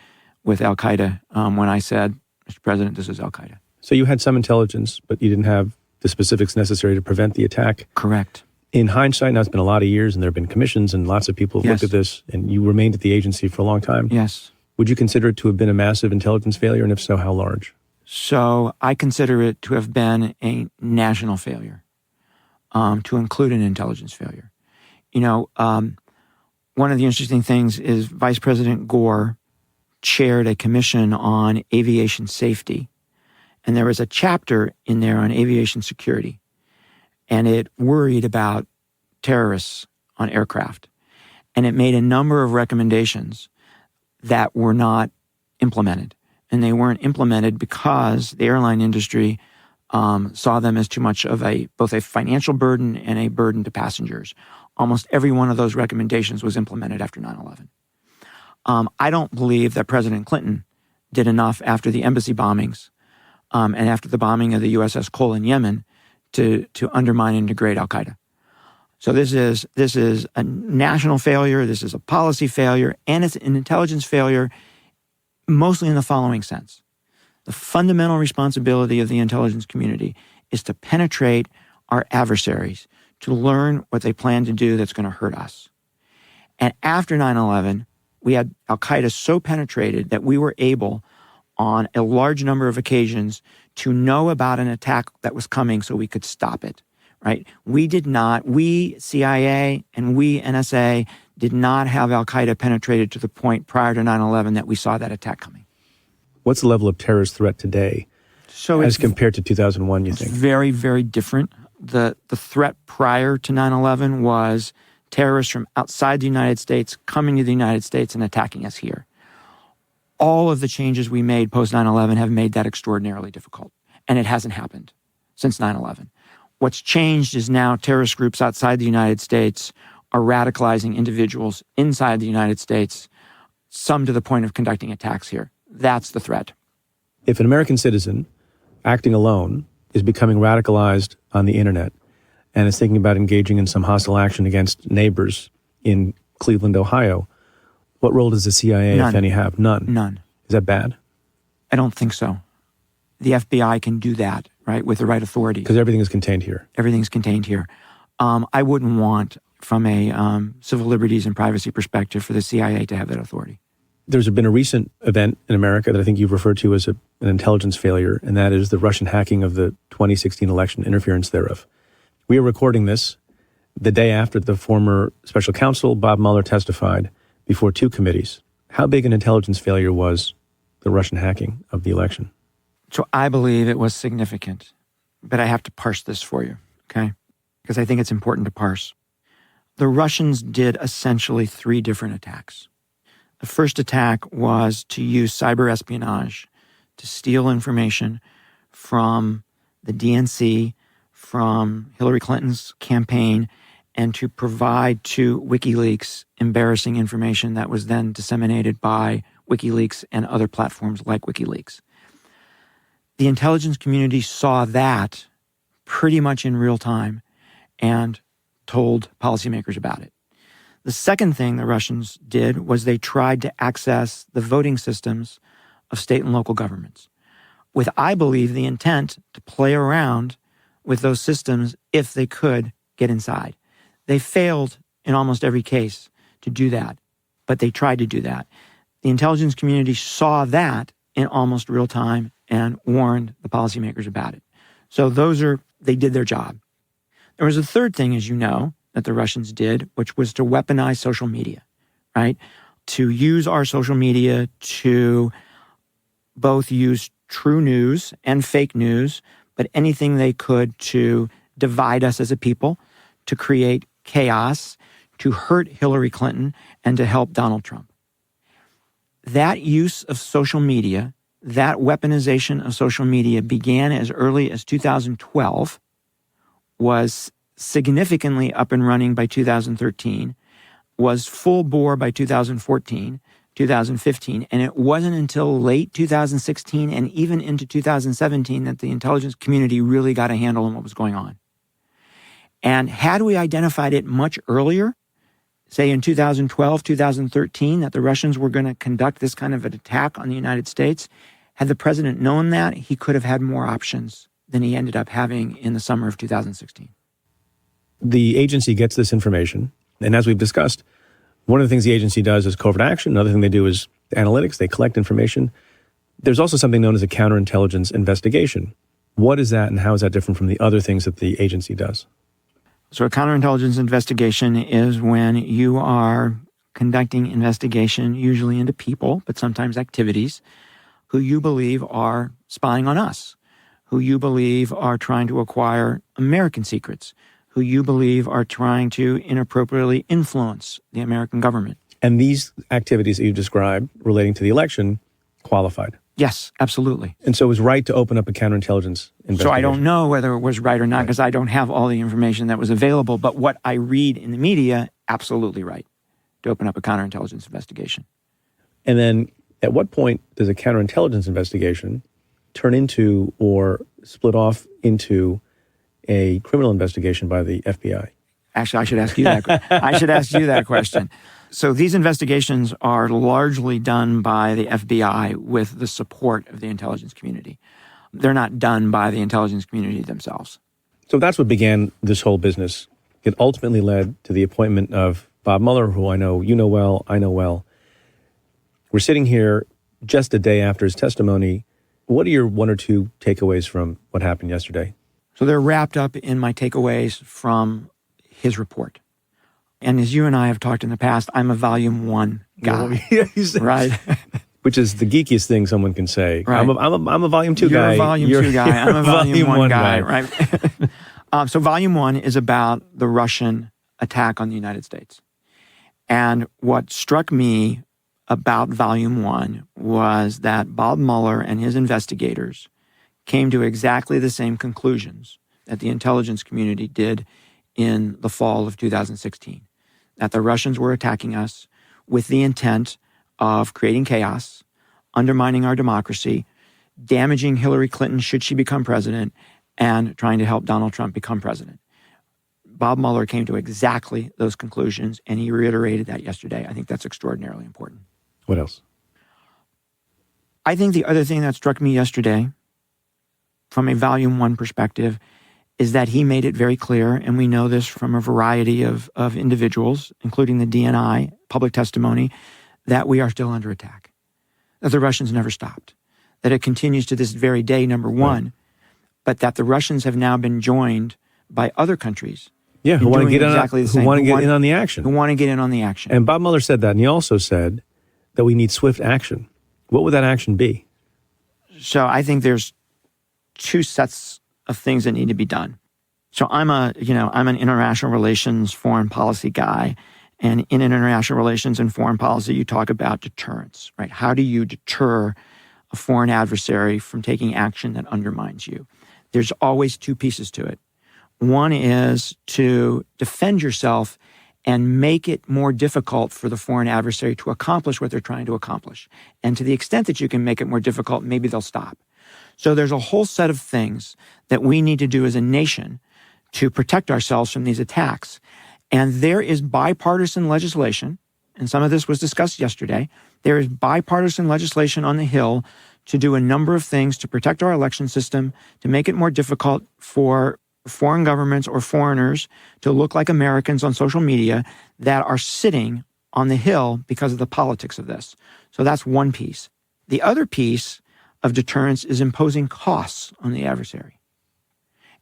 B: Al-Qaeda when I said, Mr. President, this is Al-Qaeda.
A: So you had some intelligence, but you didn't have the specifics necessary to prevent the attack.
B: Correct.
A: In hindsight, now it's been a lot of years, and there have been commissions, and lots of people have looked at this, and you remained at the agency for a long time.
B: Yes.
A: Would you consider it to have been a massive intelligence failure, and if so, how large?
B: So I consider it to have been a national failure, to include an intelligence failure. One of the interesting things is Vice President Gore chaired a commission on aviation safety. And there was a chapter in there on aviation security. And it worried about terrorists on aircraft. And it made a number of recommendations that were not implemented. And they weren't implemented because the airline industry saw them as too much of both a financial burden and a burden to passengers. Almost every one of those recommendations was implemented after 9/11. I don't believe that President Clinton did enough after the embassy bombings and after the bombing of the USS Cole in Yemen to undermine and degrade Al-Qaeda. So this is a national failure, this is a policy failure, and it's an intelligence failure mostly in the following sense. The fundamental responsibility of the intelligence community is to penetrate our adversaries, to learn what they plan to do that's going to hurt us. And after 9/11, we had Al-Qaeda so penetrated that we were able, on a large number of occasions, to know about an attack that was coming so we could stop it, right? We CIA and we NSA did not have Al-Qaeda penetrated to the point prior to 9/11 that we saw that attack coming.
A: What's the level of terrorist threat today as compared to 2001, you think?
B: It's very, very different. The threat prior to 9/11 was terrorists from outside the United States coming to the United States and attacking us here. All of the changes we made post 9/11 have made that extraordinarily difficult. And it hasn't happened since 9/11. What's changed is now terrorist groups outside the United States are radicalizing individuals inside the United States, some to the point of conducting attacks here. That's the threat.
A: If an American citizen acting alone is becoming radicalized on the internet and is thinking about engaging in some hostile action against neighbors in Cleveland, Ohio, what role does the CIA, if any, have? None.
B: None.
A: Is that bad?
B: I don't think so. The FBI can do that, right, with the right authorities.
A: Because everything is contained here.
B: Everything's contained here. I wouldn't want, from a civil liberties and privacy perspective, for the CIA to have that authority.
A: There's been a recent event in America that I think you've referred to as an intelligence failure, and that is the Russian hacking of the 2016 election, interference thereof. We are recording this the day after the former special counsel, Bob Mueller, testified before two committees. How big an intelligence failure was the Russian hacking of the election?
B: So I believe it was significant, but I have to parse this for you, okay? Because I think it's important to parse. The Russians did essentially three different attacks. The first attack was to use cyber espionage to steal information from the DNC, from Hillary Clinton's campaign and to provide to WikiLeaks embarrassing information that was then disseminated by WikiLeaks and other platforms like WikiLeaks. The intelligence community saw that pretty much in real time and told policymakers about it. The second thing the Russians did was they tried to access the voting systems of state and local governments with, I believe, the intent to play around with those systems if they could get inside. They failed in almost every case to do that, but they tried to do that. The intelligence community saw that in almost real time and warned the policymakers about it. So they did their job. There was a third thing, as you know, that the Russians did, which was to weaponize social media, right? To use our social media to both use true news and fake news, but anything they could to divide us as a people, to create chaos, to hurt Hillary Clinton, and to help Donald Trump. That use of social media, that weaponization of social media began as early as 2012, was significantly up and running by 2013, was full bore by 2014, 2015, and it wasn't until late 2016 and even into 2017 that the intelligence community really got a handle on what was going on. And had we identified it much earlier, say in 2012, 2013, that the Russians were going to conduct this kind of an attack on the United States, had the president known that, he could have had more options than he ended up having in the summer of 2016.
A: The agency gets this information, and as we've discussed, one of the things the agency does is covert action. Another thing they do is analytics. They collect information. There's also something known as a counterintelligence investigation. What is that, and how is that different from the other things that the agency does?
B: So a counterintelligence investigation is when you are conducting investigation, usually into people, but sometimes activities, who you believe are spying on us, who you believe are trying to acquire American secrets, who you believe are trying to inappropriately influence the American government.
A: And these activities that you described relating to the election qualified?
B: Yes, absolutely.
A: And so it was right to open up a counterintelligence investigation?
B: So I don't know whether it was right or not because I don't have all the information that was available, but what I read in the media, absolutely right to open up a counterintelligence investigation.
A: And then at what point does a counterintelligence investigation turn into or split off into a criminal investigation by the FBI?
B: Actually, I should ask you that. I should ask you that question. So these investigations are largely done by the FBI with the support of the intelligence community. They're not done by the intelligence community themselves.
A: So that's what began this whole business. It ultimately led to the appointment of Bob Mueller, who I know you know well, I know well. We're sitting here just a day after his testimony. What are your one or two takeaways from what happened yesterday?
B: So they're wrapped up in my takeaways from his report. And as you and I have talked in the past, I'm a volume 1 guy, right?
A: Which is the geekiest thing someone can say.
B: Right.
A: I'm a volume 2 guy.
B: You're a volume 2 guy. I'm a volume 1 guy,
A: right?
B: So volume 1 is about the Russian attack on the United States. And what struck me about volume 1 was that Bob Mueller and his investigators came to exactly the same conclusions that the intelligence community did in the fall of 2016, that the Russians were attacking us with the intent of creating chaos, undermining our democracy, damaging Hillary Clinton should she become president, and trying to help Donald Trump become president. Bob Mueller came to exactly those conclusions, and he reiterated that yesterday. I think that's extraordinarily important.
A: What else?
B: I think the other thing that struck me yesterday from a volume 1 perspective is that he made it very clear, and we know this from a variety of individuals, including the DNI, public testimony, that we are still under attack, that the Russians never stopped, that it continues to this very day, number one, right, but that the Russians have now been joined by other countries.
A: Yeah, who want to get in on the action.
B: Who want to get in on the action.
A: And Bob Mueller said that, and he also said that we need swift action. What would that action be?
B: So I think there's two sets of things that need to be done. So I'm an international relations, foreign policy guy. And in international relations and foreign policy, you talk about deterrence, right? How do you deter a foreign adversary from taking action that undermines you? There's always two pieces to it. One is to defend yourself and make it more difficult for the foreign adversary to accomplish what they're trying to accomplish. And to the extent that you can make it more difficult, maybe they'll stop. So there's a whole set of things that we need to do as a nation to protect ourselves from these attacks. And there is bipartisan legislation, and some of this was discussed yesterday. There is bipartisan legislation on the Hill to do a number of things to protect our election system, to make it more difficult for foreign governments or foreigners to look like Americans on social media that are sitting on the Hill because of the politics of this. So that's one piece. The other piece of deterrence is imposing costs on the adversary.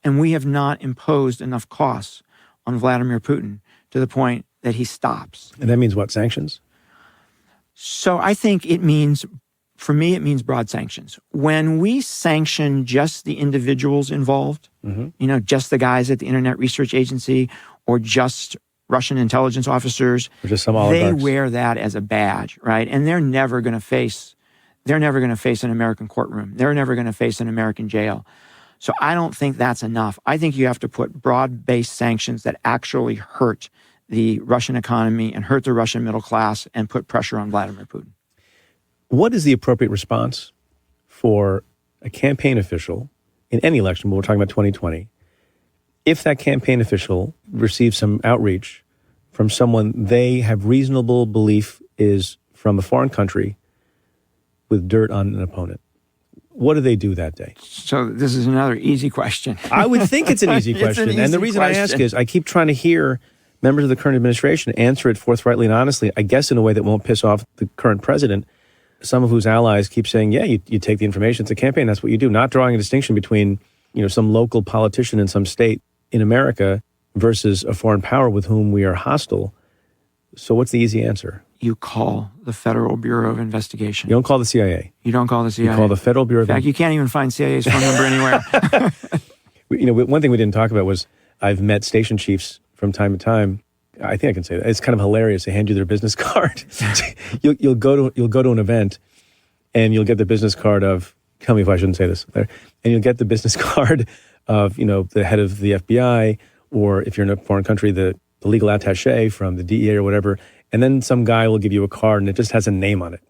B: And we have not imposed enough costs on Vladimir Putin to the point that he stops.
A: And that means what, sanctions?
B: So I think it means, for me, it means broad sanctions. When we sanction just the individuals involved, just the guys at the Internet Research Agency or just Russian intelligence officers,
A: or just some oligarchs,
B: they wear that as a badge, right? And they're never going to face an American courtroom. They're never going to face an American jail. So I don't think that's enough. I think you have to put broad-based sanctions that actually hurt the Russian economy and hurt the Russian middle class and put pressure on Vladimir Putin.
A: What is the appropriate response for a campaign official in any election, but we're talking about 2020, if that campaign official receives some outreach from someone they have reasonable belief is from a foreign country with dirt on an opponent? What do they do that day?
B: So this is another easy question.
A: I would think it's an easy question. And the reason I ask is I keep trying to hear members of the current administration answer it forthrightly and honestly, I guess in a way that won't piss off the current president, some of whose allies keep saying, yeah, you take the information. It's a campaign. That's what you do. Not drawing a distinction between, some local politician in some state in America versus a foreign power with whom we are hostile. So what's the easy answer?
B: You call the Federal Bureau of Investigation.
A: You don't call the CIA.
B: You don't call the CIA.
A: You call the Federal Bureau of
B: Investigation. In fact, you can't even find CIA's phone number anywhere.
A: One thing we didn't talk about was I've met station chiefs from time to time. I think I can say that. It's kind of hilarious. They hand you their business card. You'll go to an event and you'll get the business card of, tell me if I shouldn't say this, and you'll get the business card of, the head of the FBI, or if you're in a foreign country, the legal attaché from the DEA or whatever. And then some guy will give you a card and it just has a name on it.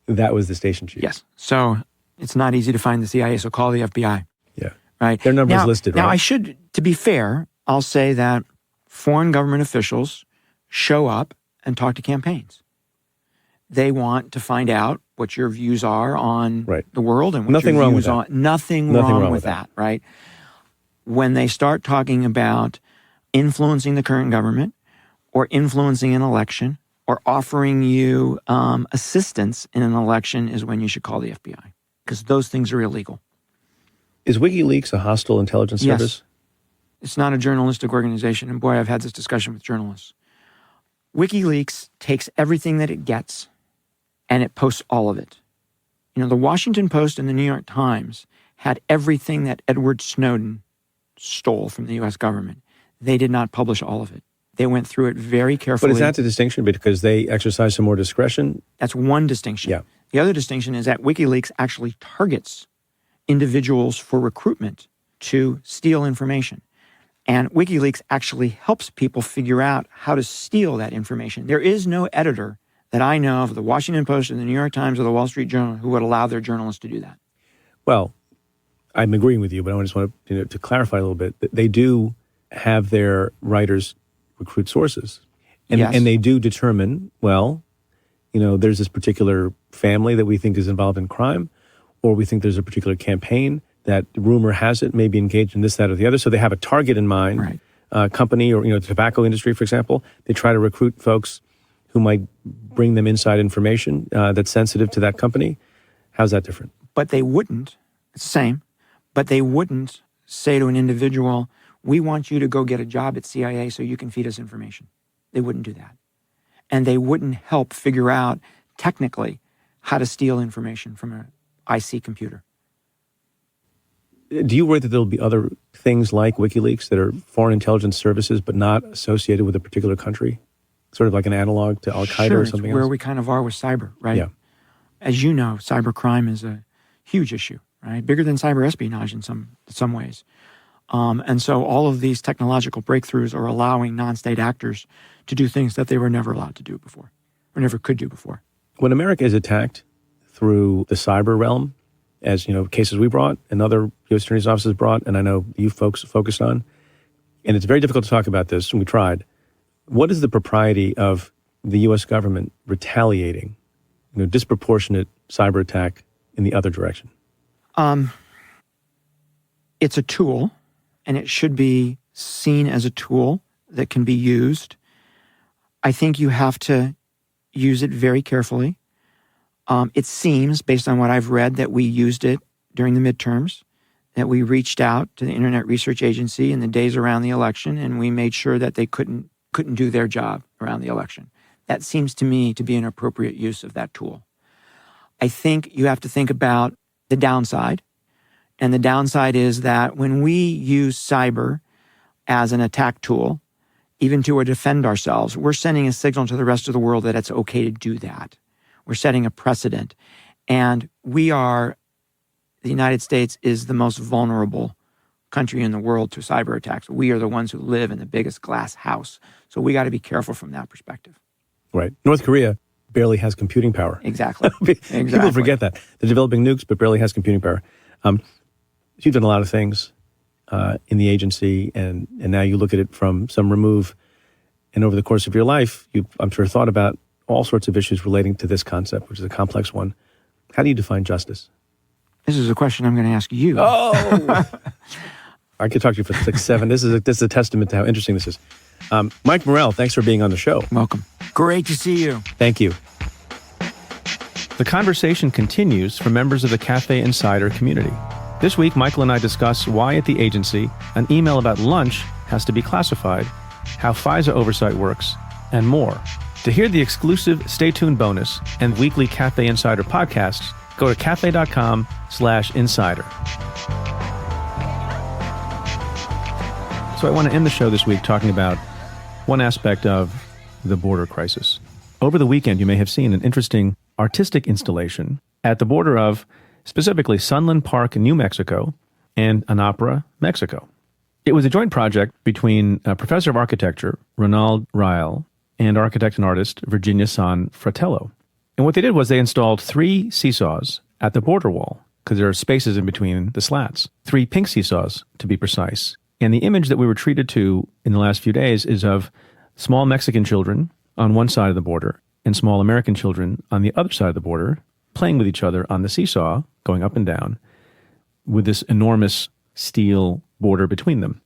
A: That was the station chief.
B: Yes. So it's not easy to find the CIA, so call the FBI.
A: Yeah.
B: Right.
A: Their number is listed, right?
B: Now, to be fair, I'll say that foreign government officials show up and talk to campaigns. They want to find out what your views are on the world and what
A: Nothing
B: your
A: wrong
B: views
A: with
B: on.
A: that.
B: Nothing wrong with that, right? When they start talking about influencing the current government or influencing an election or offering you assistance in an election is when you should call the FBI, because those things are illegal.
A: Is WikiLeaks a hostile intelligence service?
B: Yes. It's not a journalistic organization. And boy, I've had this discussion with journalists. WikiLeaks takes everything that it gets and it posts all of it. The Washington Post and the New York Times had everything that Edward Snowden stole from the U.S. government. They did not publish all of it. They went through it very carefully.
A: But is that the distinction? Because they exercise some more discretion?
B: That's one distinction.
A: Yeah.
B: The other distinction is that WikiLeaks actually targets individuals for recruitment to steal information. And WikiLeaks actually helps people figure out how to steal that information. There is no editor that I know of the Washington Post or the New York Times or the Wall Street Journal who would allow their journalists to do that.
A: Well, I'm agreeing with you, but I just want to clarify a little bit. They do have their writers recruit sources. And,
B: yes.
A: And they do determine, there's this particular family that we think is involved in crime, or we think there's a particular campaign that rumor has it may be engaged in this, that, or the other. So they have a target in mind,
B: right.
A: Company or, the tobacco industry, for example. They try to recruit folks who might bring them inside information that's sensitive to that company. How's that different?
B: But they wouldn't, it's the same, but they wouldn't say to an individual, we want you to go get a job at CIA so you can feed us information. They wouldn't do that. And they wouldn't help figure out technically how to steal information from an IC computer.
A: Do you worry that there'll be other things like WikiLeaks that are foreign intelligence services but not associated with a particular country? Sort of like an analog to Al-Qaeda or something else?
B: Where we kind of are with cyber, right?
A: Yeah.
B: As you know, cyber crime is a huge issue, right? Bigger than cyber espionage in some ways. And so all of these technological breakthroughs are allowing non-state actors to do things that they were never allowed to do before, or never could do before.
A: When America is attacked through the cyber realm, as cases we brought and other U.S. attorneys' offices brought, and I know you folks focused on, and it's very difficult to talk about this, and we tried. What is the propriety of the U.S. government retaliating, disproportionate cyber attack in the other direction?
B: It's a tool, and it should be seen as a tool that can be used. I think you have to use it very carefully. It seems, based on what I've read, that we used it during the midterms, that we reached out to the Internet Research Agency in the days around the election, and we made sure that they couldn't do their job around the election. That seems to me to be an appropriate use of that tool. I think you have to think about the downside. And the downside is that when we use cyber as an attack tool, even to defend ourselves, we're sending a signal to the rest of the world that it's okay to do that. We're setting a precedent. And the United States is the most vulnerable country in the world to cyber attacks. We are the ones who live in the biggest glass house. So we got to be careful from that perspective.
A: Right. North Korea barely has computing power.
B: Exactly.
A: People forget that. They're developing nukes, but barely has computing power. You've done a lot of things in the agency, and now you look at it from some remove. And over the course of your life, you've, I'm sure, thought about all sorts of issues relating to this concept, which is a complex one. How do you define justice?
B: This is a question I'm going to ask you.
A: Oh! I could talk to you for 6, 7. This is a testament to how interesting this is. Mike Morell, thanks for being on the show.
B: Welcome. Great to see you.
A: Thank you. The conversation continues for members of the Cafe Insider community. This week, Michael and I discuss why at the agency an email about lunch has to be classified, how FISA oversight works, and more. To hear the exclusive Stay Tuned bonus and weekly Cafe Insider podcasts, go to cafe.com/insider. So I want to end the show this week talking about one aspect of the border crisis. Over the weekend, you may have seen an interesting artistic installation at the border of, specifically, Sunland Park, New Mexico, and Anapra, Mexico. It was a joint project between a professor of architecture, Ronald Ryle, and architect and artist, Virginia San Fratello. And what they did was they installed 3 seesaws at the border wall, because there are spaces in between the slats. 3 pink seesaws, to be precise. And the image that we were treated to in the last few days is of small Mexican children on one side of the border and small American children on the other side of the border, playing with each other on the seesaw, going up and down, with this enormous steel border between them.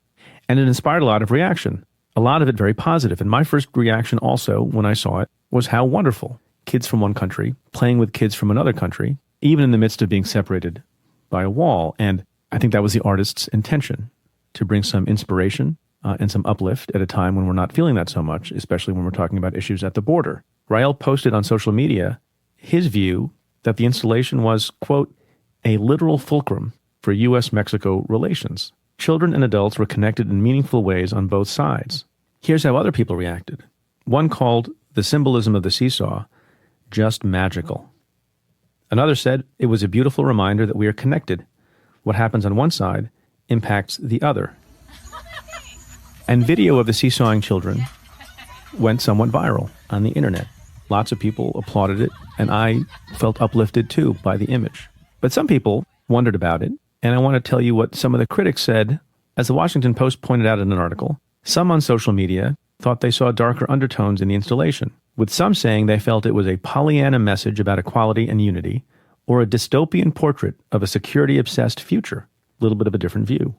A: And it inspired a lot of reaction, a lot of it very positive. And my first reaction also, when I saw it, was how wonderful. Kids from one country playing with kids from another country, even in the midst of being separated by a wall. And I think that was the artist's intention, to bring some inspiration and some uplift at a time when we're not feeling that so much, especially when we're talking about issues at the border. Rael posted on social media his view that the installation was, quote, a literal fulcrum for U.S.-Mexico relations. Children and adults were connected in meaningful ways on both sides. Here's how other people reacted. One called the symbolism of the seesaw just magical. Another said it was a beautiful reminder that we are connected. What happens on one side impacts the other. And video of the seesawing children went somewhat viral on the internet. Lots of people applauded it, and I felt uplifted too by the image. But some people wondered about it, and I want to tell you what some of the critics said. As the Washington Post pointed out in an article, some on social media thought they saw darker undertones in the installation, with some saying they felt it was a Pollyanna message about equality and unity, or a dystopian portrait of a security-obsessed future. A little bit of a different view.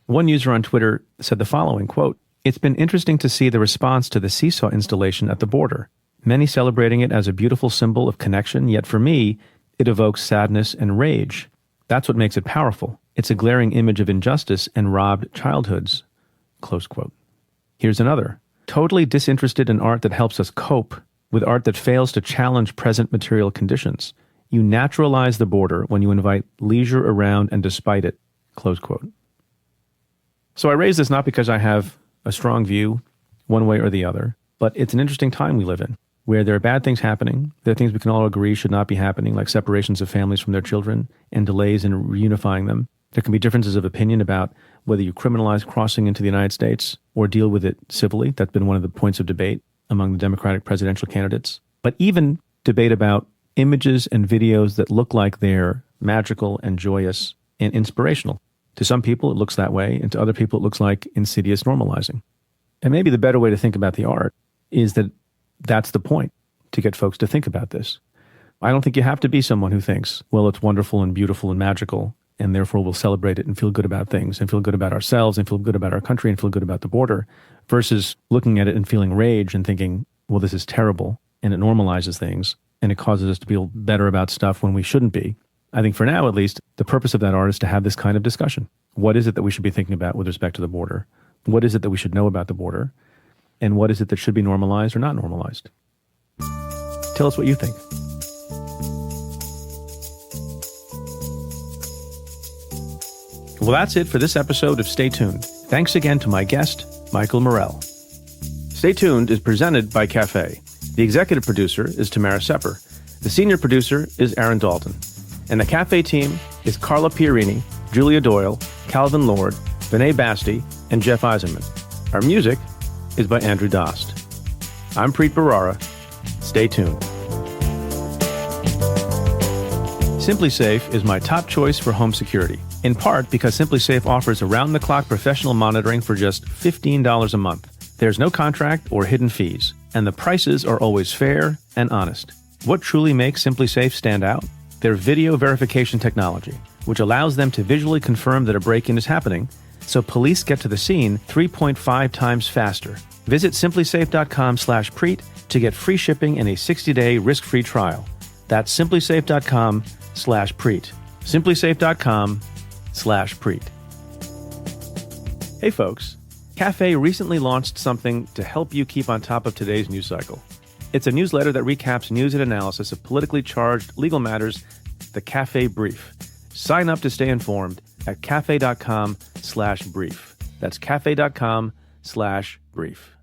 A: One user on Twitter said the following, quote, "It's been interesting to see the response to the seesaw installation at the border. Many celebrating it as a beautiful symbol of connection, yet for me, it evokes sadness and rage. That's what makes it powerful. It's a glaring image of injustice and robbed childhoods." Close quote. Here's another. "Totally disinterested in art that helps us cope with art that fails to challenge present material conditions. You naturalize the border when you invite leisure around and despite it." Close quote. So I raise this not because I have a strong view one way or the other, but it's an interesting time we live in, where there are bad things happening. There are things we can all agree should not be happening, like separations of families from their children and delays in reunifying them. There can be differences of opinion about whether you criminalize crossing into the United States or deal with it civilly. That's been one of the points of debate among the Democratic presidential candidates. But even debate about images and videos that look like they're magical and joyous and inspirational. To some people, it looks that way, and to other people, it looks like insidious normalizing. And maybe the better way to think about the art is that that's the point, to get folks to think about this. I don't think you have to be someone who thinks, well, it's wonderful and beautiful and magical, and therefore we'll celebrate it and feel good about things and feel good about ourselves and feel good about our country and feel good about the border, versus looking at it and feeling rage and thinking, well, this is terrible, and it normalizes things, and it causes us to feel better about stuff when we shouldn't be. I think for now, at least, the purpose of that art is to have this kind of discussion. What is it that we should be thinking about with respect to the border? What is it that we should know about the border? And what is it that should be normalized or not normalized? Tell us what you think. Well, that's it for this episode of Stay Tuned. Thanks again to my guest, Michael Morell. Stay Tuned is presented by Cafe. The executive producer is Tamara Sepper. The senior producer is Aaron Dalton. And the Cafe team is Carla Pierini, Julia Doyle, Calvin Lord, Vinay Basti, and Jeff Eisenman. Our music is by Andrew Dost. I'm Preet Bharara. Stay tuned. SimpliSafe is my top choice for home security, in part because SimpliSafe offers around-the-clock professional monitoring for just $15 a month. There's no contract or hidden fees, and the prices are always fair and honest. What truly makes SimpliSafe stand out? Their video verification technology, which allows them to visually confirm that a break-in is happening, so police get to the scene 3.5 times faster. Visit simplysafe.com/Preet to get free shipping and a 60-day risk-free trial. That's simplysafe.com/Preet. simplysafe.com/Preet. Hey folks, Cafe recently launched something to help you keep on top of today's news cycle. It's a newsletter that recaps news and analysis of politically charged legal matters, the Cafe Brief. Sign up to stay informed at cafe.com/brief. That's cafe.com/brief.